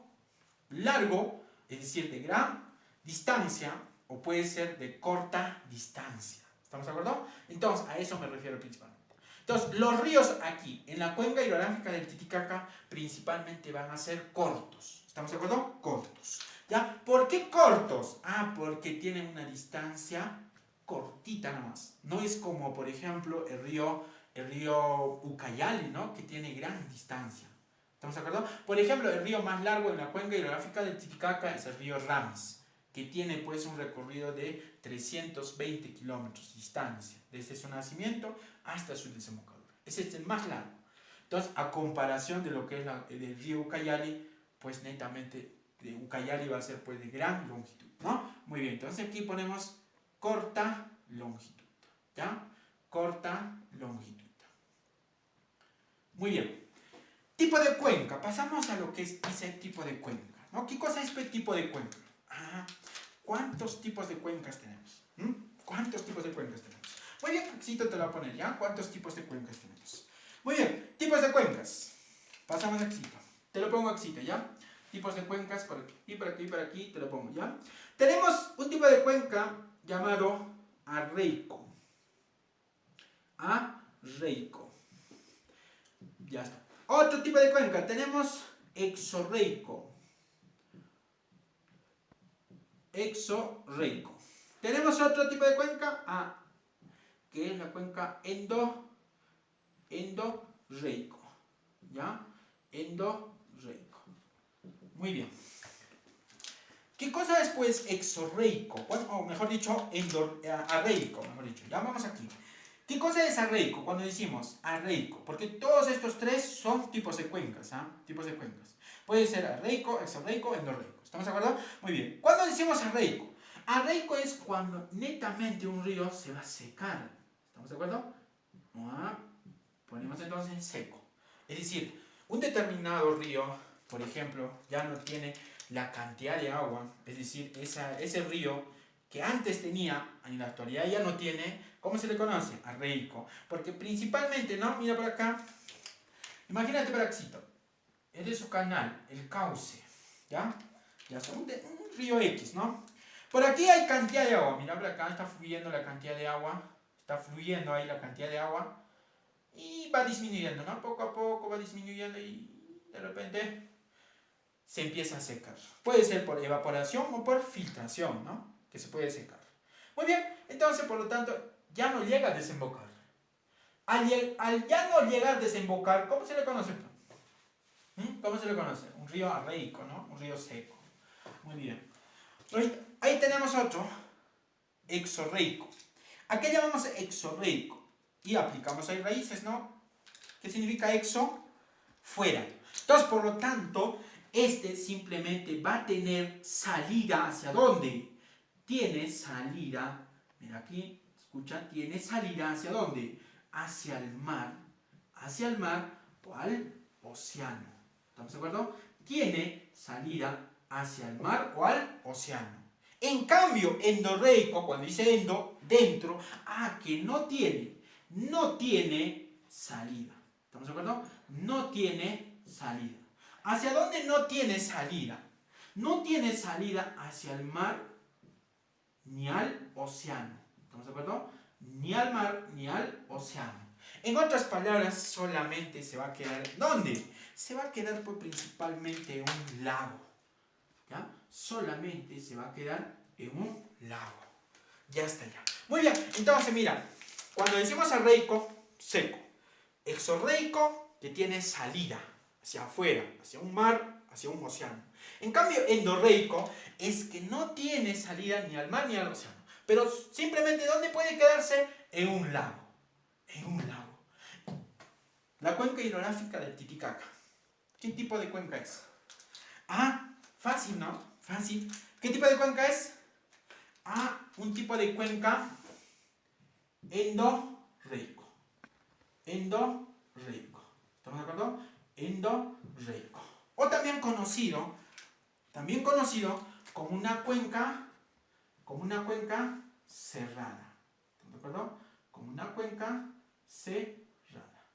largo, es decir, de gran distancia o puede ser de corta distancia. ¿Estamos de acuerdo? Entonces, a eso me refiero principalmente. Entonces, los ríos aquí, en la cuenca hidrográfica del Titicaca, principalmente van a ser cortos. ¿Estamos de acuerdo? Cortos. ¿Ya? ¿Por qué cortos? Ah, porque tienen una distancia cortita nada más. No es como, por ejemplo, el río Ucayali, ¿no? Que tiene gran distancia. ¿Estamos de acuerdo? Por ejemplo, el río más largo en la cuenca hidrográfica del Titicaca es el río Ramis, que tiene pues un recorrido de 320 kilómetros de distancia, desde su nacimiento hasta su desembocadura. Ese es el más largo. Entonces, a comparación de lo que es el río Ucayali, pues netamente de Ucayali va a ser pues de gran longitud, ¿no? Muy bien, entonces aquí ponemos corta longitud, ¿ya? Corta longitud. Muy bien. Tipo de cuenca. Pasamos a lo que es ese tipo de cuenca, ¿no? ¿Qué cosa es este tipo de cuenca? Ah, ¿cuántos tipos de cuencas tenemos? ¿Cuántos tipos de cuencas tenemos? Muy bien, Axito te lo va a poner, ¿ya? ¿Cuántos tipos de cuencas tenemos? Muy bien, tipos de cuencas. Pasamos a Axito. Te lo pongo Axito, ¿ya? Tipos de cuencas, por aquí, por aquí, por aquí, te lo pongo, ¿ya? Tenemos un tipo de cuenca llamado arreico. Arreico. Ya está. Otro tipo de cuenca, tenemos exorreico. Exorreico. Tenemos otro tipo de cuenca, que es la cuenca endorreico. ¿Ya? Endorreico. Muy bien. ¿Qué cosa es pues exorreico? Bueno, o mejor dicho, arreico, mejor dicho. Ya vamos aquí. ¿Qué cosa es arreico? Cuando decimos arreico, porque todos estos tres son tipos de cuencas, tipos de cuencas. Puede ser arreico, exorreico, endorreico. ¿Estamos de acuerdo? Muy bien. ¿Cuándo decimos arreico? Arreico es cuando netamente un río se va a secar. ¿Estamos de acuerdo? Ponemos entonces seco. Es decir, un determinado río, por ejemplo, ya no tiene la cantidad de agua, es decir, ese río que antes tenía, en la actualidad ya no tiene. ¿Cómo se le conoce? Arreico. Porque principalmente, ¿no? Mira por acá. Imagínate por Axito. Es de su canal, el cauce. ¿Ya? Ya está. Un río X, ¿no? Por aquí hay cantidad de agua. Mira por acá, está fluyendo la cantidad de agua. Está fluyendo ahí la cantidad de agua. Y va disminuyendo, ¿no? Poco a poco va disminuyendo y de repente se empieza a secar. Puede ser por evaporación o por filtración, ¿no? Que se puede secar. Muy bien, entonces por lo tanto ya no llega a desembocar. Al ya no llegar a desembocar, ¿cómo se le conoce? ¿Cómo se le conoce? Un río arreico, ¿no? Un río seco. Muy bien. Ahí tenemos otro, exorreico. ¿A qué llamamos exorreico? Y aplicamos ahí raíces, ¿no? ¿Qué significa exo? Fuera. Entonces, por lo tanto, este simplemente va a tener salida ¿hacia dónde? Tiene salida, mira aquí, escucha, tiene salida ¿hacia dónde? Hacia el mar o al océano. ¿Estamos de acuerdo? Tiene salida hacia el mar o al océano. En cambio, endorreico, cuando dice endo, dentro, que no tiene salida. ¿Estamos de acuerdo? No tiene salida. ¿Hacia dónde no tiene salida? No tiene salida hacia el mar ni al océano. ¿Estamos de acuerdo? Ni al mar ni al océano. En otras palabras, solamente se va a quedar, ¿dónde? Se va a quedar pues, principalmente en un lago. ¿Ya? Solamente se va a quedar en un lago. Ya está ya. Muy bien, entonces mira, cuando decimos arreico, seco. Exorreico, que tiene salida hacia afuera, hacia un mar, hacia un océano. En cambio, endorreico es que no tiene salida ni al mar ni al océano. Pero simplemente, ¿dónde puede quedarse? En un lago. En un lago. La cuenca hidrográfica del Titicaca. ¿Qué tipo de cuenca es? Fácil, ¿no? Fácil. ¿Qué tipo de cuenca es? Un tipo de cuenca endorreico. Endorreico. ¿Estamos de acuerdo? Endorreico. O también conocido como una cuenca cerrada. ¿Estamos de acuerdo? Como una cuenca cerrada.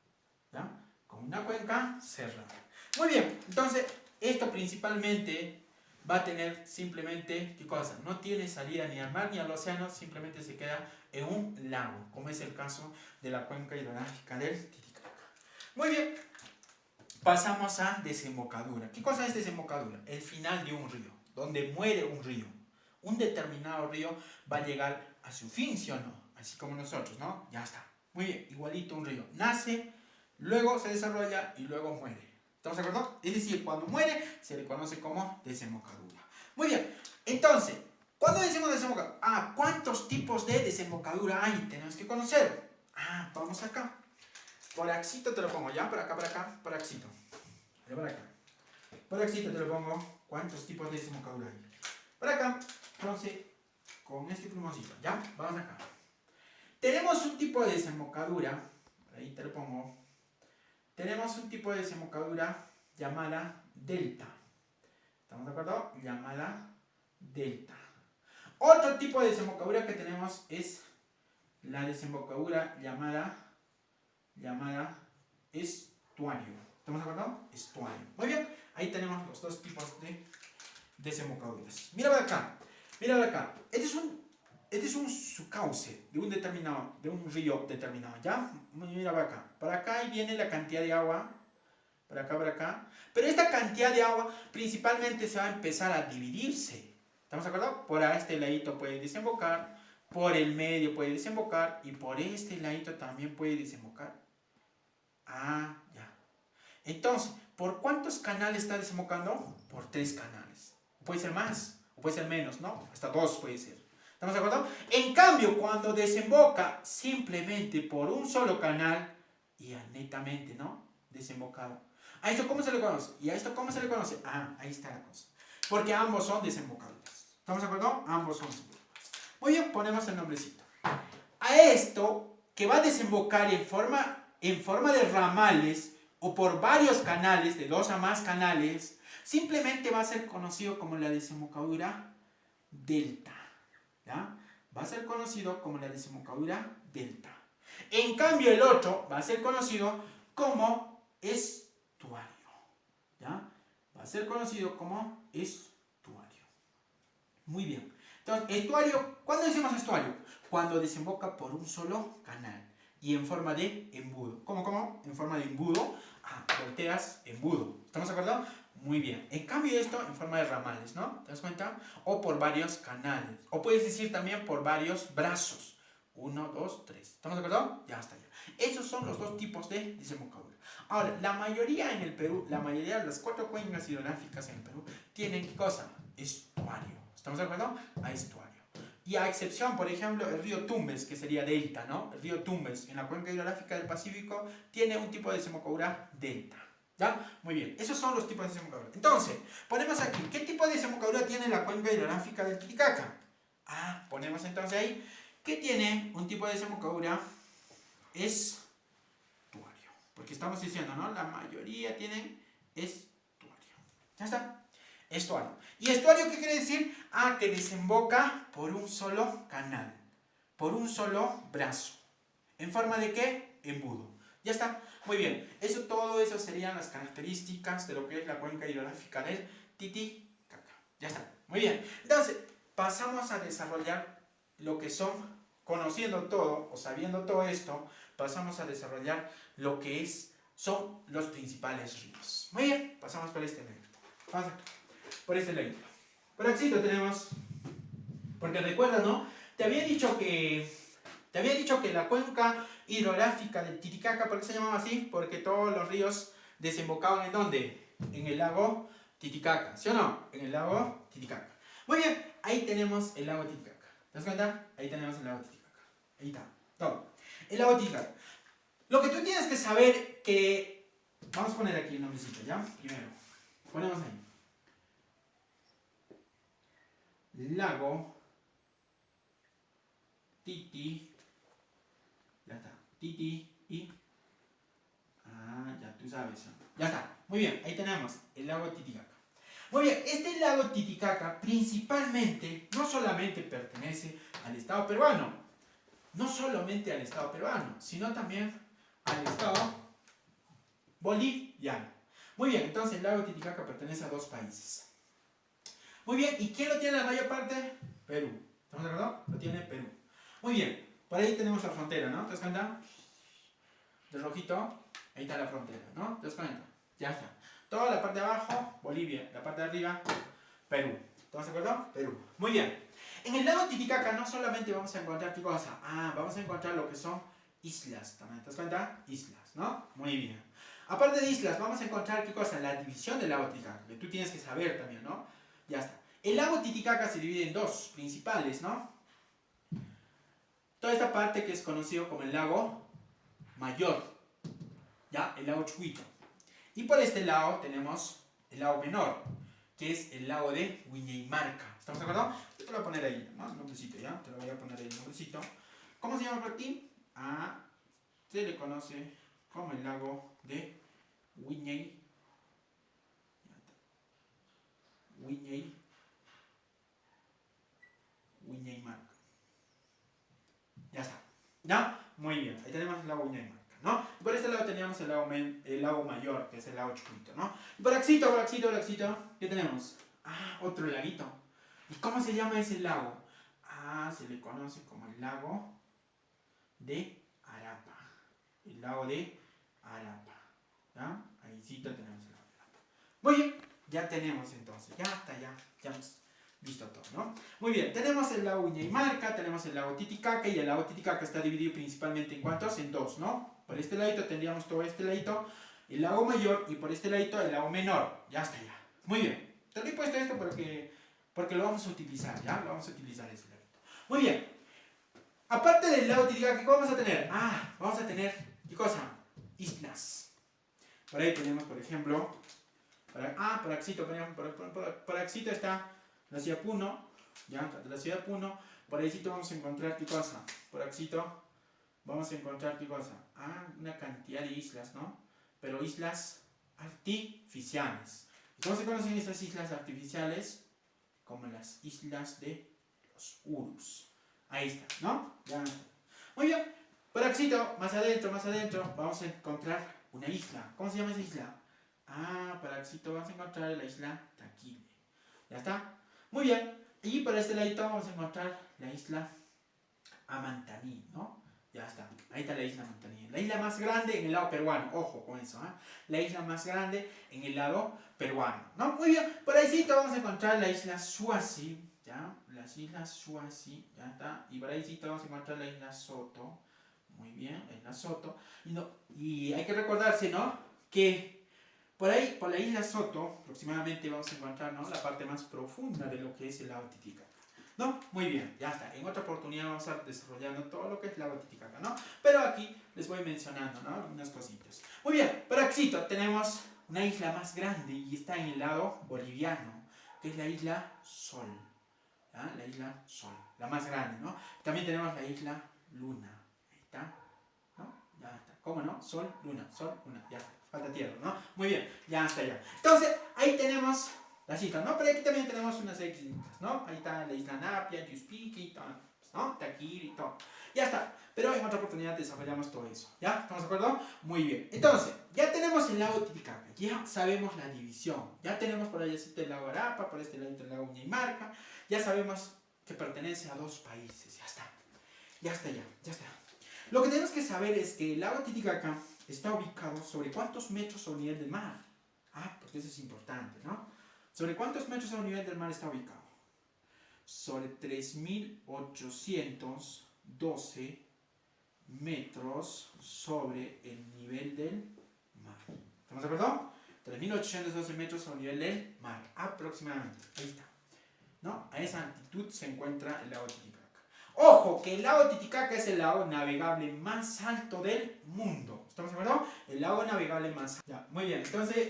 ¿Ya? Como una cuenca cerrada. Muy bien, entonces esto principalmente va a tener simplemente, ¿qué cosa? No tiene salida ni al mar ni al océano, simplemente se queda en un lago, como es el caso de la cuenca hidrográfica del Titicaca. Muy bien, pasamos a desembocadura. ¿Qué cosa es desembocadura? El final de un río, donde muere un río. Un determinado río va a llegar a su fin, ¿sí o no? Así como nosotros, ¿no? Ya está. Muy bien, igualito un río. Nace, luego se desarrolla y luego muere. ¿Estamos de acuerdo? Es decir, cuando muere se le conoce como desembocadura. Muy bien, entonces, ¿cuándo decimos desembocadura? ¿Cuántos tipos de desembocadura hay? Tenemos que conocer. Vamos acá. Por axito te lo pongo, ¿ya? Por acá, por axito. Por acá. Por axito te lo pongo. ¿Cuántos tipos de desembocadura hay? Por acá, entonces, con este plumoncito, ¿ya? Vamos acá. Tenemos un tipo de desembocadura, ahí te lo pongo. Tenemos un tipo de desembocadura llamada delta. ¿Estamos de acuerdo? Llamada delta. Otro tipo de desembocadura que tenemos es la desembocadura llamada estuario. ¿Estamos de acuerdo? Estuario. Muy bien, ahí tenemos los dos tipos de desembocaduras. Mira por acá. Este es un subcauce de un río determinado, ¿ya? Mira por acá. Por acá ahí viene la cantidad de agua. Por acá. Pero esta cantidad de agua principalmente se va a empezar a dividirse. ¿Estamos de acuerdo? Por este ladito puede desembocar, por el medio puede desembocar y por este ladito también puede desembocar. Ya. Entonces, ¿por cuántos canales está desembocando? Por 3 canales. Puede ser más, o puede ser menos, ¿no? Hasta 2 puede ser. ¿Estamos de acuerdo? En cambio, cuando desemboca simplemente por un solo canal, y netamente, ¿no? Desembocado. ¿A esto cómo se le conoce? ¿Y a esto cómo se le conoce? Ahí está la cosa. Porque ambos son desembocaduras. ¿Estamos de acuerdo? Ambos son desembocaduras. Muy bien, ponemos el nombrecito. A esto, que va a desembocar en forma de ramales, o por varios canales, de 2 a más canales, simplemente va a ser conocido como la desembocadura delta. ¿Ya? Va a ser conocido como la desembocadura delta. En cambio, el otro va a ser conocido como estuario. ¿Ya? Va a ser conocido como estuario. Muy bien. Entonces, estuario, ¿cuándo decimos estuario? Cuando desemboca por un solo canal y en forma de embudo. ¿Cómo? En forma de embudo. Volteas embudo. ¿Estamos de acuerdo? Muy bien. En cambio esto en forma de ramales, ¿no? ¿Te das cuenta? O por varios canales. O puedes decir también por varios brazos. 1, 2, 3. ¿Estamos de acuerdo? Ya está ya. Esos son los dos tipos de desembocadura. Ahora, la mayoría en el Perú, la mayoría de las 4 cuencas hidrográficas en el Perú tienen ¿qué cosa? Estuario. ¿Estamos de acuerdo? A estuario. Y a excepción, por ejemplo, el río Tumbes, que sería delta, ¿no? El río Tumbes en la cuenca hidrográfica del Pacífico tiene un tipo de desembocadura delta. ¿Ya? Muy bien, esos son los tipos de desembocadura. Entonces, ponemos aquí, ¿qué tipo de desembocadura tiene la cuenca hidrográfica del Titicaca? Ponemos entonces ahí, que tiene un tipo de desembocadura estuario. Porque estamos diciendo, ¿no? La mayoría tienen estuario. ¿Ya está? Estuario. ¿Y estuario qué quiere decir? Que desemboca por un solo canal, por un solo brazo. ¿En forma de qué? Embudo. Ya está. Muy bien. Todo eso serían las características de lo que es la cuenca hidrográfica del Titicaca. Ya está. Muy bien. Entonces, pasamos a desarrollar lo que son, conociendo todo o sabiendo todo esto, pasamos a desarrollar lo que son los principales ríos. Muy bien. Pasamos por este medio. Vamos acá. Por este lado. Por aquí lo tenemos. Porque recuerda, ¿no? Te había dicho que la cuenca hidrográfica del Titicaca, ¿por qué se llamaba así? Porque todos los ríos desembocaban ¿en dónde? En el lago Titicaca, ¿sí o no? En el lago Titicaca. Muy bien, ahí tenemos el lago Titicaca. ¿Te das cuenta? Ahí tenemos el lago Titicaca. Ahí está, todo. El lago Titicaca. Lo que tú tienes que saber que... Vamos a poner aquí el nombrecito, ¿ya? Primero, ponemos ahí. Lago Titi. Ya está. Titi y... ya tú sabes. Ya está. Muy bien. Ahí tenemos el lago Titicaca. Muy bien. Este lago Titicaca principalmente, no solamente pertenece al Estado peruano. No solamente al Estado peruano, sino también al Estado boliviano. Muy bien. Entonces el lago Titicaca pertenece a 2 países. Muy bien, ¿y quién lo tiene la mayor parte? Perú. ¿Estamos de acuerdo? Lo tiene Perú. Muy bien, por ahí tenemos la frontera, ¿no? ¿Te das cuenta? De rojito, ahí está la frontera, ¿no? ¿Te das cuenta? Ya está. Toda la parte de abajo, Bolivia. La parte de arriba, Perú. ¿Estamos de acuerdo? Perú. Muy bien. En el lago Titicaca no solamente vamos a encontrar qué cosa. Vamos a encontrar lo que son islas. ¿También te das cuenta? Islas, ¿no? Muy bien. Aparte de islas, vamos a encontrar qué cosa. La división del lago Titicaca, que tú tienes que saber también, ¿no? Ya está. El lago Titicaca se divide en dos principales, ¿no? Toda esta parte que es conocido como el lago Mayor, ¿ya? El lago Chuquito. Y por este lado tenemos el lago Menor, que es el lago de Huiñaymarca. ¿Estamos de acuerdo? Yo te lo voy a poner ahí, ¿no? El nombrecito, ¿ya? Te lo voy a poner ahí el nombrecito. ¿Cómo se llama por aquí? Se le conoce como el lago de Huiñaymarca. Ya está. ¿Ya? Muy bien. Ahí tenemos el lago Huiñaymarca, ¿no? Y por este lado teníamos el lago Mayor, que es el lago Chiquito, ¿no? Y por Axito, ¿qué tenemos? Otro laguito. ¿Y cómo se llama ese lago? Se le conoce como el lago de Arapa. El lago de Arapa. ¿Ya? Ahí sí tenemos el lago de Arapa. Muy bien. Ya tenemos entonces. Ya está, ya hemos visto todo, ¿no? Muy bien, tenemos el lago Huiñaymarca, tenemos el lago Titicaca, y el lago Titicaca está dividido principalmente en ¿cuántos? En dos, ¿no? Por este ladito tendríamos todo este ladito, el lago Mayor, y por este ladito el lago Menor. Ya está, ya. Muy bien. Te lo he puesto esto porque lo vamos a utilizar, ¿ya? Lo vamos a utilizar ese ladito. Muy bien. Aparte del lago Titicaca, ¿qué vamos a tener? Vamos a tener, ¿qué cosa? Islas. Por ahí tenemos, por ejemplo, por Axito, por Axito está la ciudad Puno, ya, de la ciudad Puno. Por ahí vamos a encontrar qué cosa. Por Axito vamos a encontrar qué cosa. Una cantidad de islas, ¿no? Pero islas artificiales. ¿Cómo se conocen esas islas artificiales? Como las islas de los Urus. Ahí está, ¿no? Ya. Muy bien. Por Axito, más adentro, vamos a encontrar una isla. ¿Cómo se llama esa isla? Por Axito vamos a encontrar la isla Taquile. ¿Ya está? Muy bien. Y por este ladito vamos a encontrar la isla Amantaní, ¿no? Ya está. Ahí está la isla Amantaní. La isla más grande en el lado peruano. Ojo con eso, ¿eh? La isla más grande en el lado peruano, ¿no? Muy bien. Por ahí vamos a encontrar la isla Suasi, ¿ya? Las islas Suasi, ya está. Y por ahí vamos a encontrar la isla Soto. Muy bien, la isla Soto. Y hay que recordarse, ¿no? Que por ahí, por la isla Soto, aproximadamente vamos a encontrar, ¿no?, la parte más profunda de lo que es el lago Titicaca, ¿no? Muy bien, ya está. En otra oportunidad vamos a estar desarrollando todo lo que es el lago Titicaca, ¿no? Pero aquí les voy mencionando, ¿no?, algunas cositas. Muy bien, por aquí tenemos una isla más grande y está en el lado boliviano, que es la isla Sol, ¿ya? La isla Sol, la más grande, ¿no? También tenemos la isla Luna, ahí está, ¿no? Ya está. ¿Cómo no? Sol, Luna, ya está. Falta tierra, ¿no? Muy bien, ya está ya. Entonces, ahí tenemos las islas, ¿no? Pero aquí también tenemos unas islas, ¿no? Ahí está la isla Napia, Yuspiqui, ¿no? Taquiri y todo. Ya está. Pero en otra oportunidad desarrollamos todo eso. ¿Ya? ¿Estamos de acuerdo? Muy bien. Entonces, ya tenemos el lago Titicaca. Ya sabemos la división. Ya tenemos por allá el lago Arapa, por este lado el lago Huiñaymarca. Ya sabemos que pertenece a dos países. Ya está. Ya está, ya está. Lo que tenemos que saber es que el lago Titicaca está ubicado sobre cuántos metros sobre el nivel del mar. Porque eso es importante, ¿no? ¿Sobre cuántos metros sobre el nivel del mar está ubicado? Sobre 3.812 metros sobre el nivel del mar. ¿Estamos de acuerdo? 3.812 metros sobre el nivel del mar, aproximadamente. Ahí está, ¿no? A esa altitud se encuentra el lago Titicaca. Ojo, que el lago Titicaca es el lago navegable más alto del mundo. ¿Estamos de acuerdo? El lago navegable más alto. Ya, muy bien, entonces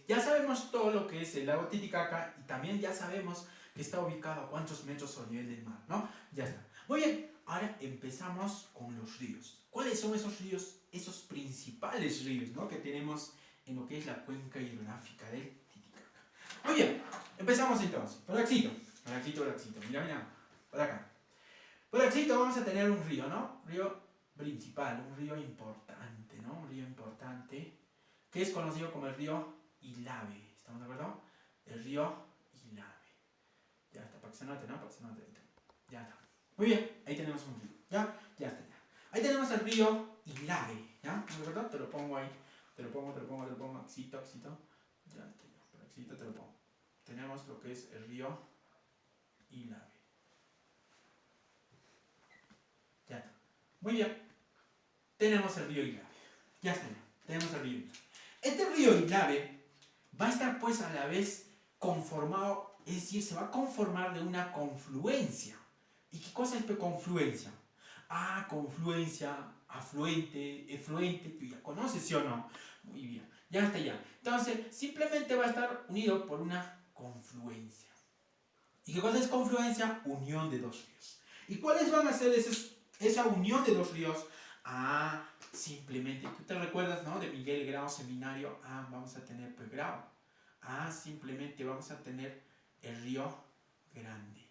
ya sabemos todo lo que es el lago Titicaca y también ya sabemos que está ubicado a cuántos metros sobre el nivel del mar, ¿no? Ya está. Muy bien, ahora empezamos con los ríos. ¿Cuáles son esos ríos, esos principales ríos, ¿no?, que tenemos en lo que es la cuenca hidrográfica del Titicaca? Muy bien, empezamos entonces. Por aquí, mira, por acá. Por aquí vamos a tener un río, ¿no? Río principal, un río importante, ¿no? Un río importante que es conocido como el río Ilave. ¿Estamos de acuerdo? El río Ilave. Ya está, para que se note, ¿no? Para que se note. Ya está. Muy bien, ahí tenemos un río. Ya está. Ya. Ahí tenemos el río Ilave, ¿ya? ¿No es verdad? Te lo pongo ahí. Te lo pongo, axito. Ya está, ya. Por axito te lo pongo. Tenemos lo que es el río Ilave. Ya está. Muy bien. Tenemos el río Ilave. Ya está, ya. Tenemos el río Ilave. Este río Ilave va a estar pues a la vez conformado, es decir, se va a conformar de una confluencia. ¿Y qué cosa es confluencia? Ah, confluencia, afluente, efluente, tú ya conoces, ¿sí o no? Muy bien, ya está ya. Entonces, simplemente va a estar unido por una confluencia. ¿Y qué cosa es confluencia? Unión de dos ríos. ¿Y cuáles van a ser esa unión de dos ríos? Ah, simplemente, tú te recuerdas, ¿no? De Miguel Grau Seminario. Ah, vamos a tener pues Grau. Ah, simplemente vamos a tener el río Grande.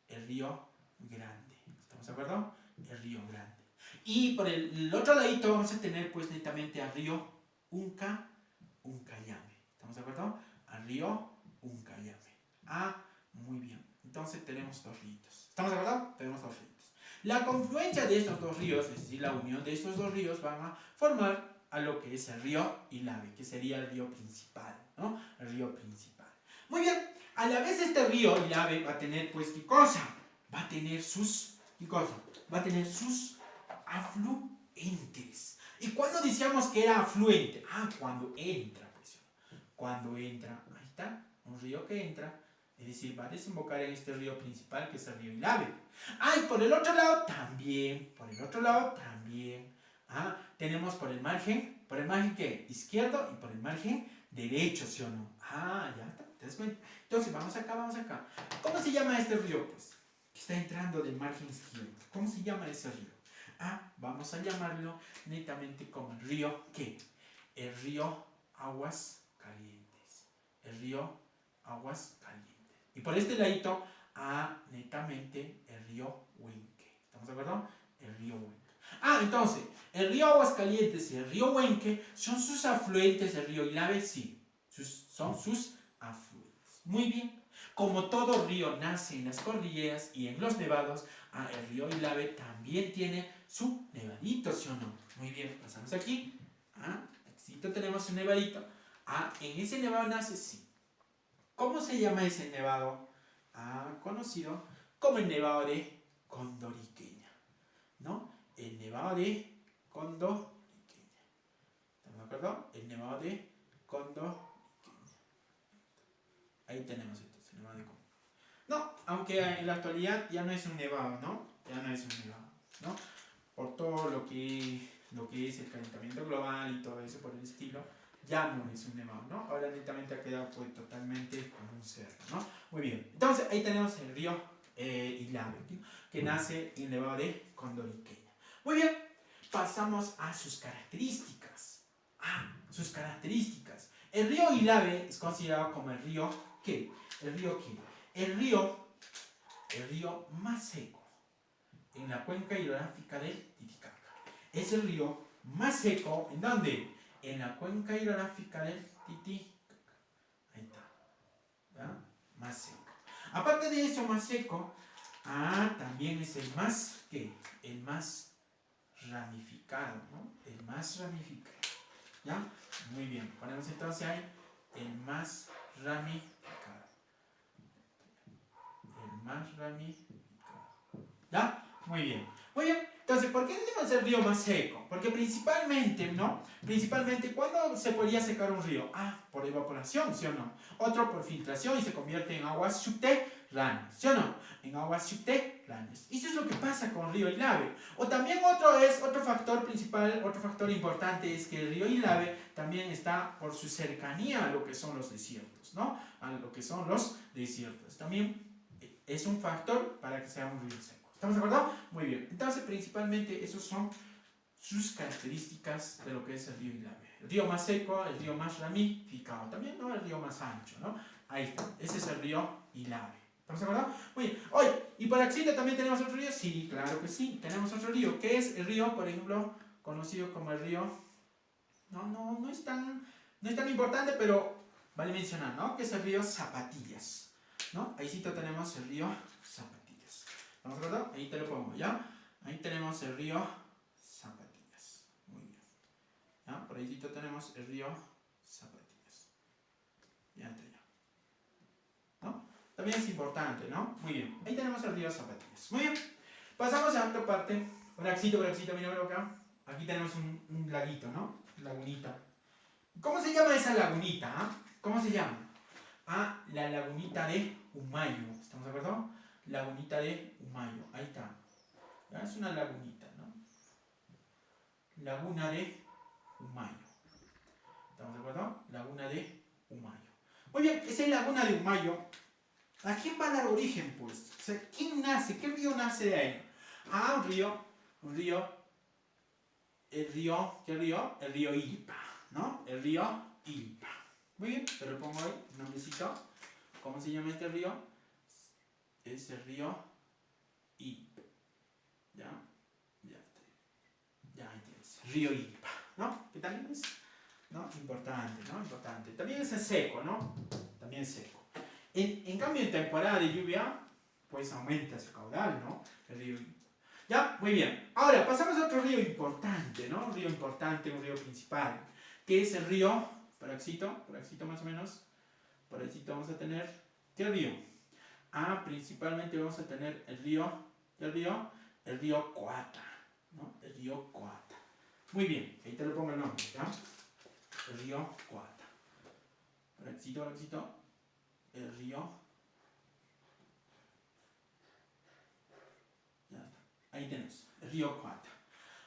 El río Grande. ¿Estamos de acuerdo? El río Grande. Y por el otro ladito vamos a tener pues netamente al río Uncayame. ¿Estamos de acuerdo? Al río Uncayame. Ah, muy bien. Entonces tenemos dos ríos. ¿Estamos de acuerdo? Tenemos dos ríos. La confluencia de estos dos ríos, es decir, la unión de estos dos ríos, van a formar a lo que es el río Ilave, que sería el río principal, ¿no? El río principal. Muy bien, a la vez este río Ilave va a tener, pues, ¿qué cosa? Va a tener sus, ¿qué cosa? Va a tener sus afluentes. ¿Y cuándo decíamos que era afluente? Ah, cuando entra, pues. Cuando entra, ahí está, un río que entra. Es decir, va a desembocar en este río principal que es el río Ilave. Ah, y por el otro lado también, Ah, tenemos por el margen ¿qué? Izquierdo y por el margen derecho, ¿sí o no? Ah, ya está. Entonces, vamos acá. ¿Cómo se llama este río? Pues, que está entrando del margen izquierdo. ¿Cómo se llama ese río? Ah, vamos a llamarlo netamente como el río, ¿qué? El río Aguas Calientes. El río Aguas Calientes. Y por este ladito, netamente el río Huenque. ¿Estamos de acuerdo? El río Huenque. Ah, entonces, el río Aguascalientes y el río Huenque son sus afluentes del río Ilave, sí. Son sus afluentes. Muy bien. Como todo río nace en las cordilleras y en los nevados, el río Ilave también tiene su nevadito, ¿sí o no? Muy bien, pasamos aquí. Aquí tenemos un nevadito. En ese nevado nace, sí. ¿Cómo se llama ese nevado? Conocido como el nevado de Condoriqueña, ¿no? El nevado de Condoriqueña. ¿Estamos de acuerdo? El nevado de Condoriqueña. Ahí tenemos entonces el nevado de Condoriqueña. No, aunque en la actualidad ya no es un nevado, ¿no? Ya no es un nevado, ¿no? Por todo lo que es el calentamiento global y todo eso por el estilo, ya no es un nevado, ¿no? Ahora netamente ha quedado pues totalmente como un cerro, ¿no? Muy bien, entonces ahí tenemos el río Ilave, que nace en el nevado de Condoriqueña. Muy bien, pasamos a sus características. Sus características. El río Ilave es considerado como el río, ¿qué? El río más seco en la cuenca hidrográfica del Titicaca. Es el río más seco, ¿en dónde? En la cuenca hidrográfica del Titicaca. Ahí está. ¿Ya? Más seco. Aparte de eso, más seco, también es el más, ¿qué? El más ramificado, ¿no? El más ramificado. ¿Ya? Muy bien. Ponemos entonces ahí el más ramificado. El más ramificado. ¿Ya? Muy bien. Muy bien. Entonces, ¿por qué decimos el río más seco? Porque principalmente, ¿no? Principalmente, ¿cuándo se podría secar un río? Por evaporación, ¿sí o no? Otro por filtración y se convierte en aguas subterráneas, ¿sí o no? En aguas subterráneas. Y eso es lo que pasa con el río Ilave. O también otro factor principal, otro factor importante es que el río Ilave también está por su cercanía a lo que son los desiertos, ¿no? A lo que son los desiertos. También es un factor para que sea un río seco. ¿Estamos de acuerdo? Muy bien. Entonces, principalmente, esas son sus características de lo que es el río Ilave. El río más seco, el río más ramificado. También, ¿no? El río más ancho, ¿no? Ahí está. Ese es el río Ilave. ¿Estamos de acuerdo? Muy bien. Oye, ¿y por Axila también tenemos otro río? Sí, claro que sí. Tenemos otro río. ¿Qué es el río, por ejemplo, conocido como el río? No es tan importante, pero vale mencionar, ¿no? Que es el río Zapatillas. ¿no? Ahí sí tenemos el río Zapatillas. ¿Estamos de acuerdo? Ahí te lo pongo, ¿ya? Ahí tenemos el río Zapatillas. Muy bien. ¿Ya? Por ahí sí tenemos el río Zapatillas. Ya está ya. ¿No? También es importante, ¿no? Muy bien. Ahí tenemos el río Zapatillas. Muy bien. Pasamos a otra parte. Braxito, mira acá. Aquí tenemos un laguito, ¿no? Lagunita. ¿Cómo se llama esa lagunita? ¿Ah? ¿Cómo se llama? Ah, la lagunita de Humayo. ¿Estamos de acuerdo? Lagunita de Humayo. Ahí está. ¿Ya? Es una lagunita, ¿no? Laguna de Humayo. ¿Estamos de acuerdo? Laguna de Humayo. Muy bien, esa laguna de Humayo, ¿a quién va a dar origen, pues? O sea, ¿quién nace? ¿Qué río nace de ahí? Ah, ¿qué río? El río Ilpa, ¿no? El río Ilpa. Muy bien, te lo pongo ahí, nombrecito. ¿Cómo se llama este río? Es el río Ilpa. ¿Ya? Ya está. Ya entiendes. Río Ilpa, ¿no? Que también es, ¿no? Importante, ¿no? Importante. También es seco, ¿no? También es seco. En cambio, en temporada de lluvia, pues aumenta ese caudal, ¿no? El río Ilpa. Ya, muy bien. Ahora, pasamos a otro río importante, ¿no? Un río importante, un río principal, que es el río, por axito más o menos, por axito vamos a tener, ¿qué río? Ah, principalmente vamos a tener el río, ¿qué río? El río Coata, ¿no? El río Coata. Muy bien, ahí te lo pongo el nombre, ¿ya? El río Coata. Por axito, el río. Ya está. Ahí tenemos, el río Coata.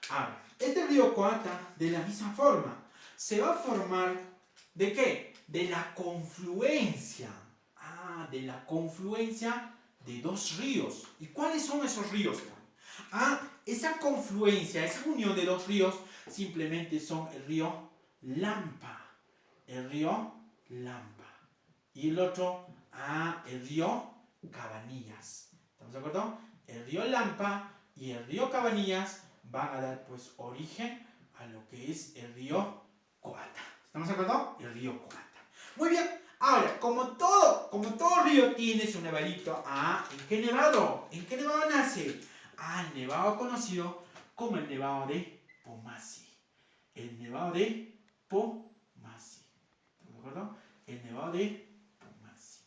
Ahora, este río Coata, de la misma forma, se va a formar ¿de qué? De la confluencia. Ah, de la confluencia de dos ríos. ¿Y cuáles son esos ríos? Ah, esa confluencia, esa unión de dos ríos, simplemente son el río Lampa. El río Lampa. Y el otro, el río Cabanillas. ¿Estamos de acuerdo? El río Lampa y el río Cabanillas van a dar pues origen a lo que es el río Coata. ¿Estamos de acuerdo? El río Coata. Muy bien. Ahora, como todo río tiene su nevadito, ¿en qué nevado? ¿En qué nevado nace? El nevado conocido como el nevado de Pomasi. El nevado de Pomasi. ¿Estamos de acuerdo? El nevado de Pomasi.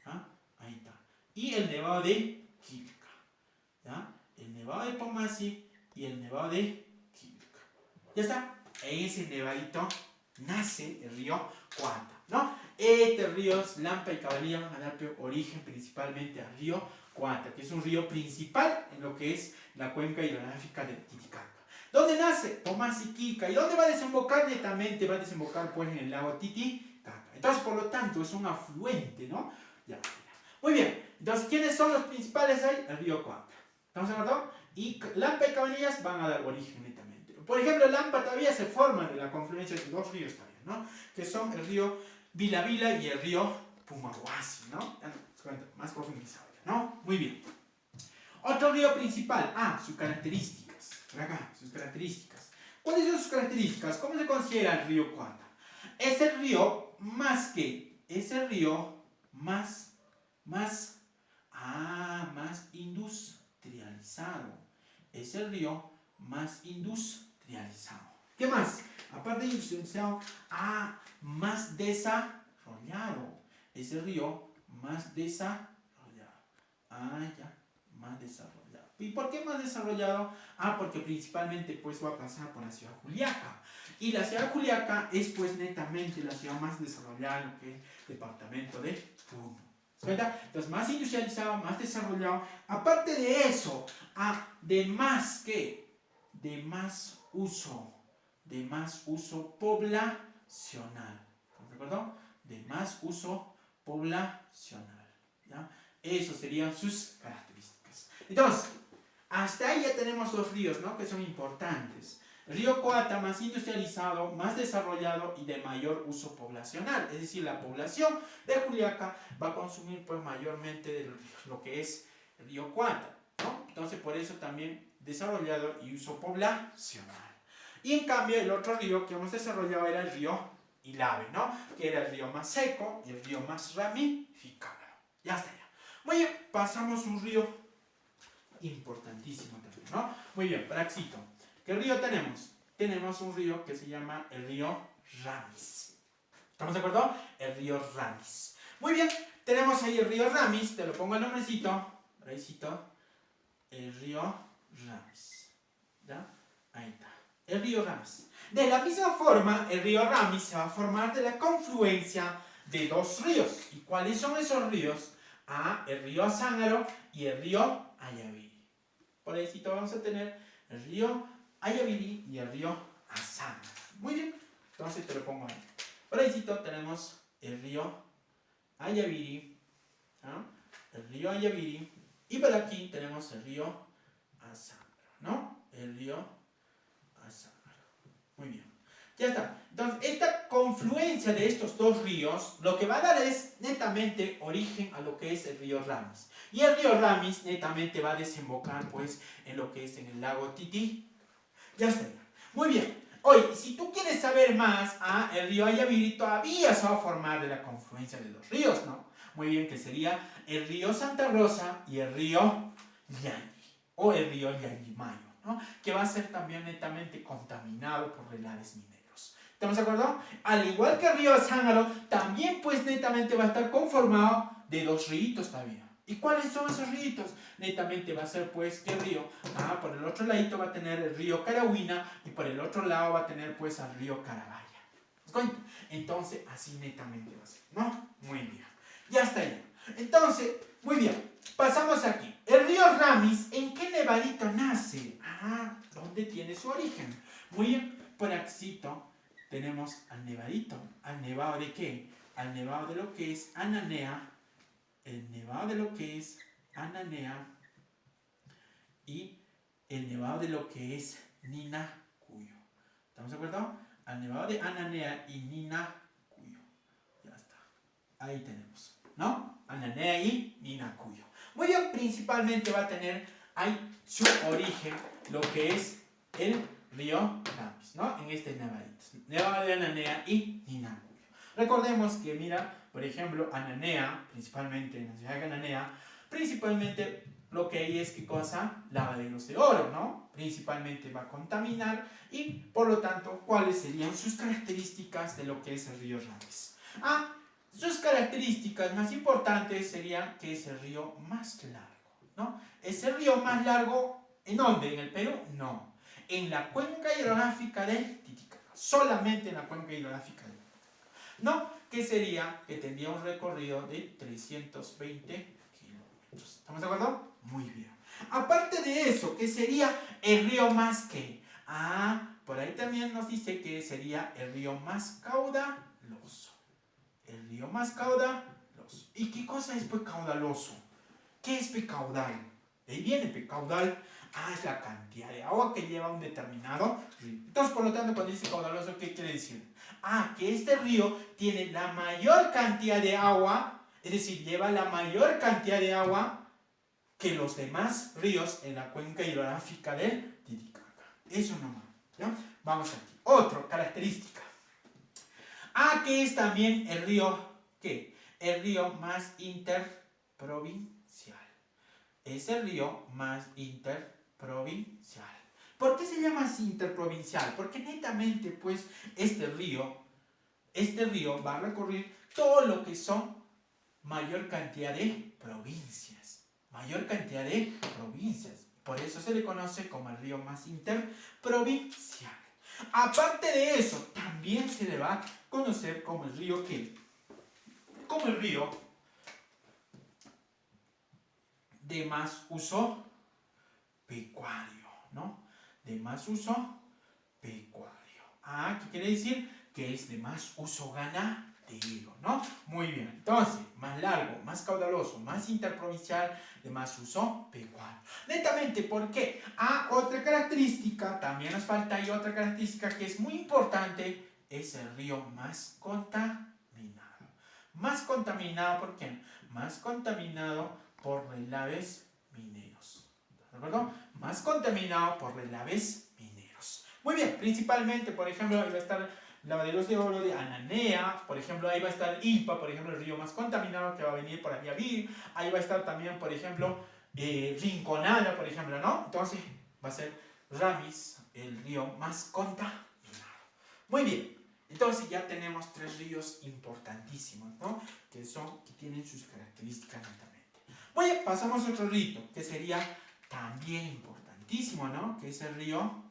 ¿Ya? Ahí está. Y el nevado de Quilca. ¿Ya? El nevado de Pomasi y el nevado de Quilca. Ya está. En ese nevadito nace el río Coata, ¿no? Estos ríos, Lampa y Cabanillas, van a dar origen principalmente al río Coata, que es un río principal en lo que es la cuenca hidrográfica de Titicaca. ¿Dónde nace? Pomasi y Quilca. ¿Y dónde va a desembocar? Netamente va a desembocar pues en el lago Titicaca. Entonces, por lo tanto, es un afluente, ¿no? Ya. Muy bien. Entonces, ¿quiénes son los principales ahí? El río Coata. ¿Estamos de acuerdo? Y Lampa y Cabanillas van a dar origen netamente. Por ejemplo, Lampa todavía se forma de la confluencia de dos ríos también, ¿no? Que son el río Vila Vila y el río Pumahuasi, ¿no? Más profundizado, ¿no? Muy bien. Otro río principal. Sus características. Por acá, sus características. ¿Cuáles son sus características? ¿Cómo se considera el río Coata? Es el río más industrializado. Es el río más industrializado. ¿Qué más? Aparte de industrializado, más desarrollado. Es el río más desarrollado. Más desarrollado. ¿Y por qué más desarrollado? Porque principalmente pues va a pasar por la ciudad Juliaca. Y la ciudad Juliaca es pues netamente la ciudad más desarrollada en lo que es el departamento de Puno. Entonces, más industrializado, más desarrollado. Aparte de eso, de más uso poblacional. ¿De acuerdo? De más uso poblacional. ¿Ya? Esas serían sus características. Entonces, hasta ahí ya tenemos dos ríos, ¿no? Que son importantes. El río Coata, más industrializado, más desarrollado y de mayor uso poblacional. Es decir, la población de Juliaca va a consumir pues mayormente lo que es el río Coata, ¿no? Entonces, por eso también desarrollado y uso poblacional. Y en cambio, el otro río que hemos desarrollado era el río Ilave, ¿no? Que era el río más seco y el río más ramificado. Ya está ya. Muy bien, pasamos un río importantísimo también, ¿no? Muy bien, Praxito. ¿Qué río tenemos? Tenemos un río que se llama el río Ramis. ¿Estamos de acuerdo? El río Ramis. Muy bien, tenemos ahí el río Ramis, te lo pongo el nombrecito, el río Ramis. ¿Ya? Ahí está. El río Ramis. De la misma forma, el río Ramis se va a formar de la confluencia de dos ríos. ¿Y cuáles son esos ríos? El río Azángaro y el río Ayaviri. Por ahí vamos a tener el río Ayaviri y el río Azángaro. Muy bien, entonces te lo pongo ahí. Por ahí tenemos el río Ayaviri, ¿no? El río Ayaviri, y por aquí tenemos el río Azángaro, ¿no? El río Azángaro. Muy bien. Ya está. Entonces, esta confluencia de estos dos ríos, lo que va a dar es netamente origen a lo que es el río Ramis. Y el río Ramis netamente va a desembocar, pues, en lo que es en el lago Tití. Ya está. Muy bien. Hoy, si tú quieres saber más, el río Ayaviri todavía se va a formar de la confluencia de dos ríos, ¿no? Muy bien, que sería el río Santa Rosa y el río Llani, o el río Llanimayo, ¿no? Que va a ser también netamente contaminado por relaves mineros. ¿Estamos de acuerdo? Al igual que el río Azángaro, también pues netamente va a estar conformado de dos ríos todavía. ¿Y cuáles son esos ríos? Netamente va a ser pues que el río, por el otro ladito va a tener el río Carahuina y por el otro lado va a tener pues al río Carabaya. ¿Os cuento? Entonces así netamente va a ser, ¿no? Muy bien. Ya está ya. Entonces, muy bien. Pasamos aquí. El río Ramis, ¿en qué nevadito nace? ¿Dónde tiene su origen? Muy bien. Por aquí tenemos al nevadito. ¿Al nevado de qué? Al nevado de lo que es Ananea. El nevado de lo que es Ananea y el nevado de lo que es Ninacuyo. ¿Estamos de acuerdo? Al nevado de Ananea y Ninacuyo. Ya está. Ahí tenemos, ¿no? Ananea y Ninacuyo. Muy bien, principalmente va a tener ahí su origen lo que es el río Ramis, ¿no? En este nevadito. Nevado de Ananea y Ninacuyo. Recordemos que, mira, por ejemplo, Ananea, principalmente en la ciudad de Ananea, principalmente lo que hay es, ¿qué cosa? Lavaderos de oro, ¿no? Principalmente va a contaminar y, por lo tanto, ¿cuáles serían sus características de lo que es el río Ramis? Sus características más importantes serían que es el río más largo, ¿no? ¿Es el río más largo en dónde? ¿En el Perú? No. En la cuenca hidrográfica del Titicaca. Solamente en la cuenca hidrográfica del Titicaca, ¿no? Que sería que tendría un recorrido de 320 kilómetros. ¿Estamos de acuerdo? Muy bien. Aparte de eso, ¿qué sería el río más qué? Por ahí también nos dice que sería el río más caudaloso. El río más caudaloso. ¿Y qué cosa es pues caudaloso? ¿Qué es caudal? De ahí viene caudal. Es la cantidad de agua que lleva un determinado río. Entonces, por lo tanto, cuando dice caudaloso, ¿qué quiere decir? Que este río tiene la mayor cantidad de agua, es decir, lleva la mayor cantidad de agua que los demás ríos en la cuenca hidrográfica del Titicaca. Eso nomás, ¿ya? Vamos aquí. Otra característica. Que es también el río, ¿qué? El río más interprovincial. Es el río más interprovincial. ¿Por qué se llama así interprovincial? Porque netamente, pues, este río va a recorrer todo lo que son mayor cantidad de provincias. Mayor cantidad de provincias. Por eso se le conoce como el río más interprovincial. Aparte de eso, también se le va a conocer como el río ¿qué? Como el río de más uso pecuario, ¿no? De más uso pecuario. ¿Qué quiere decir? Que es de más uso ganadero, ¿no? Muy bien. Entonces, más largo, más caudaloso, más interprovincial, de más uso pecuario. Netamente, ¿por qué? Otra característica, también nos falta ahí otra característica que es muy importante, es el río más contaminado. Más contaminado, ¿por qué? Más contaminado por relaves mineros. ¿De acuerdo? Más contaminado por relaves mineros. Muy bien, principalmente, por ejemplo, ahí va a estar Lavaderos de Oro, de Ananea, por ejemplo, ahí va a estar Ilpa, por ejemplo, el río más contaminado que va a venir por Ayaví, ahí va a estar también, por ejemplo, Rinconada, por ejemplo, ¿no? Entonces, va a ser Ramis, el río más contaminado. Muy bien, entonces ya tenemos 3 ríos importantísimos, ¿no? Que tienen sus características netamente. Muy bien, pasamos a otro río, que sería también importantísimo, ¿no? Que es el río...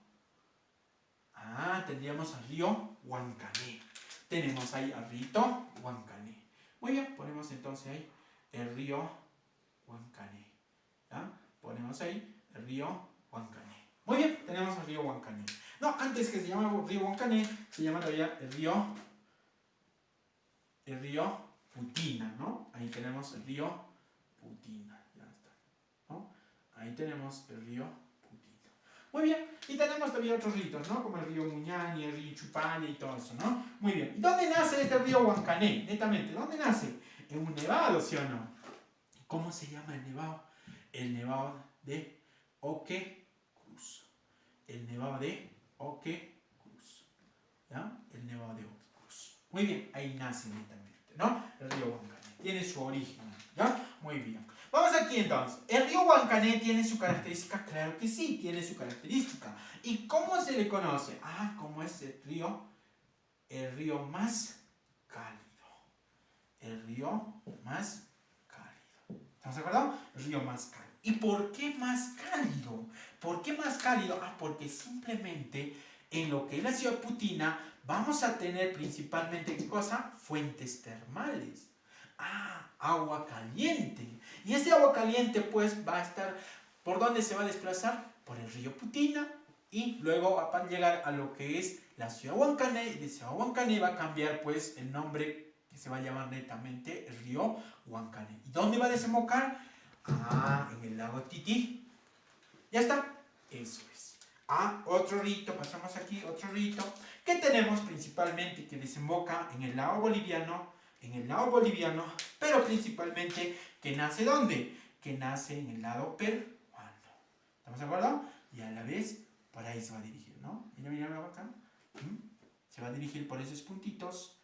tendríamos al río Huancané. Tenemos ahí al río Huancané. Muy bien, ponemos entonces ahí el río Huancané. ¿Ya? Ponemos ahí el río Huancané. Muy bien, tenemos el río Huancané. No, antes que se llama río Huancané, se llama todavía el río Putina, ¿no? Ahí tenemos el río Putina. Ya está, ¿no? Ahí tenemos el río Putina. Muy bien, y tenemos todavía otros ríos, ¿no? Como el río Muñani, el río Chupalla y todo eso, ¿no? Muy bien. ¿Y dónde nace este río Huancané? Netamente, ¿dónde nace? En un nevado, ¿sí o no? ¿Cómo se llama el nevado? El nevado de Oque Cruz. El nevado de Oque Cruz. ¿Ya? El nevado de Oque Cruz. Muy bien, ahí nace netamente, ¿no? El río Huancané. Tiene su origen, ¿ya? Muy bien. Vamos aquí entonces. ¿El río Huancané tiene su característica? Claro que sí, tiene su característica. ¿Y cómo se le conoce? ¿Cómo es el río? El río más cálido. El río más cálido. ¿Estamos de acuerdo? El río más cálido. ¿Y por qué más cálido? ¿Por qué más cálido? Porque simplemente en lo que es la ciudad Putina vamos a tener principalmente, ¿qué cosa? Fuentes termales. Agua caliente. Y ese agua caliente pues va a estar, ¿por dónde se va a desplazar? Por el río Putina y luego va a llegar a lo que es la ciudad Huancané y de ciudad Huancané va a cambiar pues el nombre que se va a llamar netamente el río Huancané. ¿Y dónde va a desembocar? En el lago Tití. ¿Ya está? Eso es. Otro rito, pasamos aquí, otro rito que tenemos principalmente que desemboca en el lago boliviano, pero principalmente que nace ¿dónde? Que nace en el lado peruano. ¿Estamos de acuerdo? Y a la vez, por ahí se va a dirigir, ¿no? Mira acá. Se va a dirigir por esos puntitos,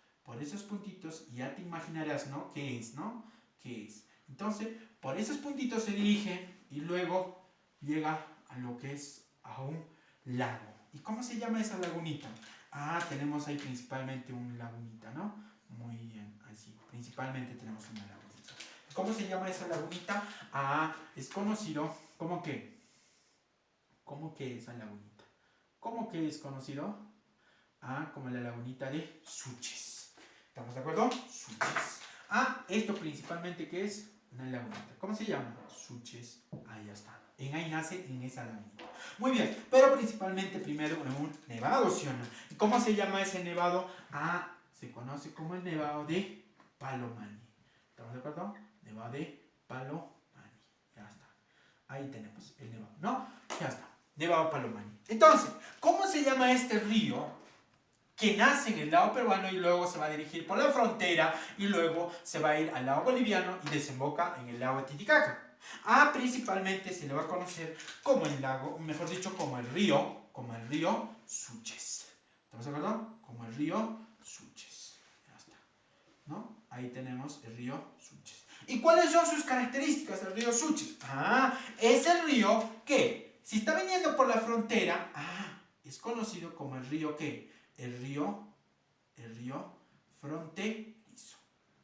y ya te imaginarás, ¿no? ¿Qué es, no? ¿Qué es? Entonces, por esos puntitos se dirige y luego llega a lo que es a un lago. ¿Y cómo se llama esa lagunita? Tenemos ahí principalmente un lagunita, ¿no? Muy bien, así. Principalmente tenemos una lagunita. ¿Cómo se llama esa lagunita? Es conocido como que. ¿Cómo que esa lagunita? ¿Cómo que es conocido? Como la lagunita de Suches. ¿Estamos de acuerdo? Suches. Esto principalmente que es una lagunita. ¿Cómo se llama? Suches. Ahí ya está. Ahí nace en esa lagunita. Muy bien, pero principalmente primero en un nevado, ¿sí o no? ¿Y cómo se llama ese nevado? Se conoce como el nevado de Palomani. ¿Estamos de acuerdo? Nevado de Palomani. Ya está. Ahí tenemos el nevado, ¿no? Ya está. Nevado Palomani. Entonces, ¿cómo se llama este río que nace en el lado peruano y luego se va a dirigir por la frontera y luego se va a ir al lado boliviano y desemboca en el lago de Titicaca? Principalmente se le va a conocer como el lago, mejor dicho, como el río Suches. ¿Estamos de acuerdo? Como el río Suches. Ya está, ¿no? Ahí tenemos el río Suches. ¿Y cuáles son sus características del río Suches? Es el río que, si está viniendo por la frontera, es conocido como el río ¿qué? El río fronterizo.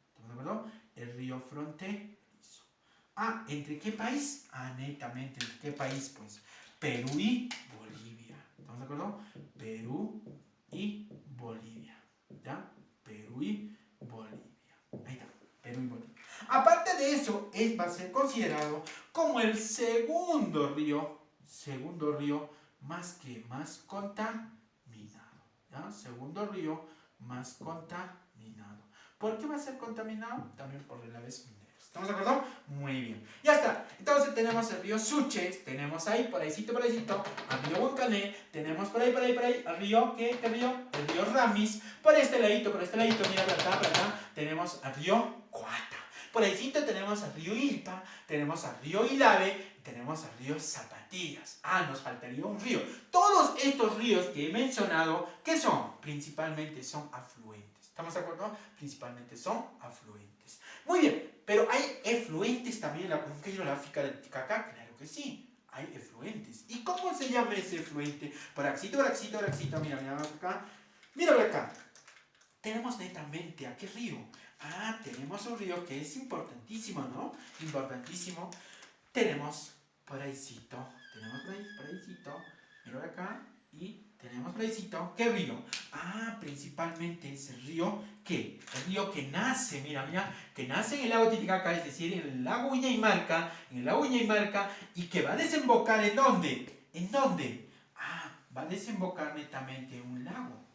¿Estamos de acuerdo? El río fronterizo. ¿Entre qué país? Netamente, ¿entre qué país? Pues Perú y Bolivia. ¿Estamos de acuerdo? Perú y Bolivia. ¿Ya? Perú y Bolivia. Ahí está, Perú y Bolivia. Aparte de eso, va a ser considerado como el segundo río más contaminado. ¿Ya? Segundo río más contaminado. ¿Por qué va a ser contaminado? También por relaves mineros. ¿Estamos de acuerdo? Muy bien. Ya está. Entonces tenemos el río Suches, tenemos ahí, por ahí, al río Huancané, tenemos por ahí, al río, ¿qué río? El río Ramis. Por este ladito, mira, por acá, tenemos al río Cuata. Por ahícito tenemos al río Ilpa, tenemos al río Ilave, tenemos al río Zapatillas. Nos faltaría un río. Todos estos ríos que he mencionado, ¿qué son? Principalmente son afluentes. ¿Estamos de acuerdo? Principalmente son afluentes. Muy bien, pero ¿hay efluentes también en la cuenca hidrográfica del Titicaca? Claro que sí. Hay efluentes. ¿Y cómo se llama ese efluente? Por axito, mira acá. Mira por acá. Tenemos netamente, ¿a qué río? Tenemos un río que es importantísimo, ¿no? Importantísimo. Tenemos por ahícito. Mira por acá. Y tenemos por ahícito. ¿Qué río? Principalmente es el río, ¿qué? El río que nace, mira, que nace en el lago Titicaca, es decir, en el lago Uñaymarca, y que va a desembocar ¿en dónde? ¿En dónde? Va a desembocar netamente en un lago,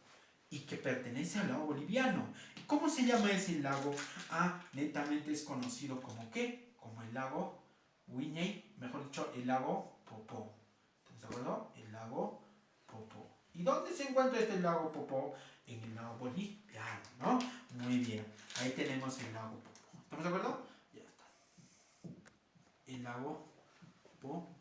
y que pertenece al lago boliviano. ¿Cómo se llama ese lago? Netamente es conocido como ¿qué? Como el lago Uñay, mejor dicho, el lago Popó. ¿Estamos de acuerdo? El lago Popó. ¿Y dónde se encuentra este lago Popó? En el lago boliviano, ¿no? Muy bien. Ahí tenemos el lago Popó. ¿Estamos de acuerdo? Ya está. El lago Popó.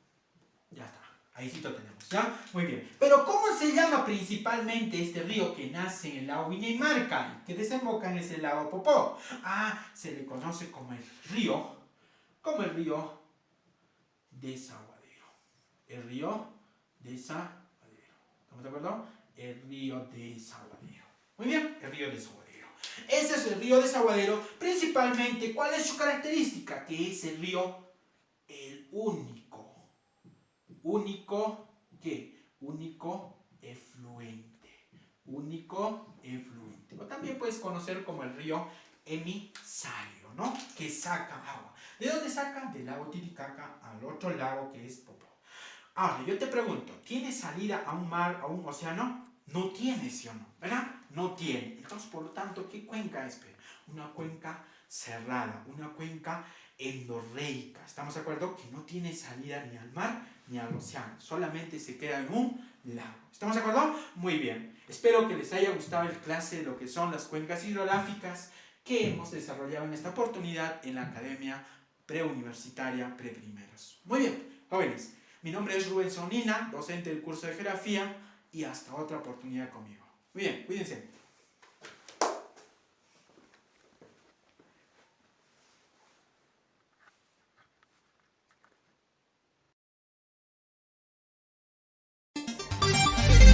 Ya está. Ahí sí lo tenemos, ¿ya? Muy bien. Pero ¿cómo se llama principalmente este río que nace en el lago Uñaymarca y que desemboca en ese lago Popó? Se le conoce como el río Desaguadero. El río Desaguadero. ¿Estamos de acuerdo? El río Desaguadero. Muy bien, el río Desaguadero. Ese es el río Desaguadero. Principalmente, ¿cuál es su característica? Que es el río, el único. ¿Qué? Único efluente. O también puedes conocer como el río emisario, ¿no? Que saca agua. ¿De dónde saca? Del lago Titicaca al otro lago que es Popó. Ahora, yo te pregunto, ¿tiene salida a un mar, a un océano? No tiene, ¿sí o no? ¿Verdad? No tiene. Entonces, por lo tanto, ¿qué cuenca es? Una cuenca cerrada, una cuenca endorreica. ¿Estamos de acuerdo? Que no tiene salida ni al mar ni al océano. Solamente se queda en un lago. ¿Estamos de acuerdo? Muy bien. Espero que les haya gustado el clase de lo que son las cuencas hidrográficas que hemos desarrollado en esta oportunidad en la Academia Preuniversitaria Preprimeros. Muy bien, jóvenes. Mi nombre es Rubén Sonina, docente del curso de Geografía, y hasta otra oportunidad conmigo. Muy bien, cuídense.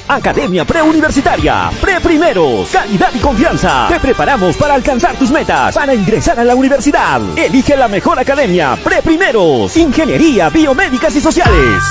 Academia Preuniversitaria, Preprimeros, calidad y confianza. Te preparamos para alcanzar tus metas, para ingresar a la universidad. Elige la mejor academia, Preprimeros, Ingeniería Biomédicas y Sociales.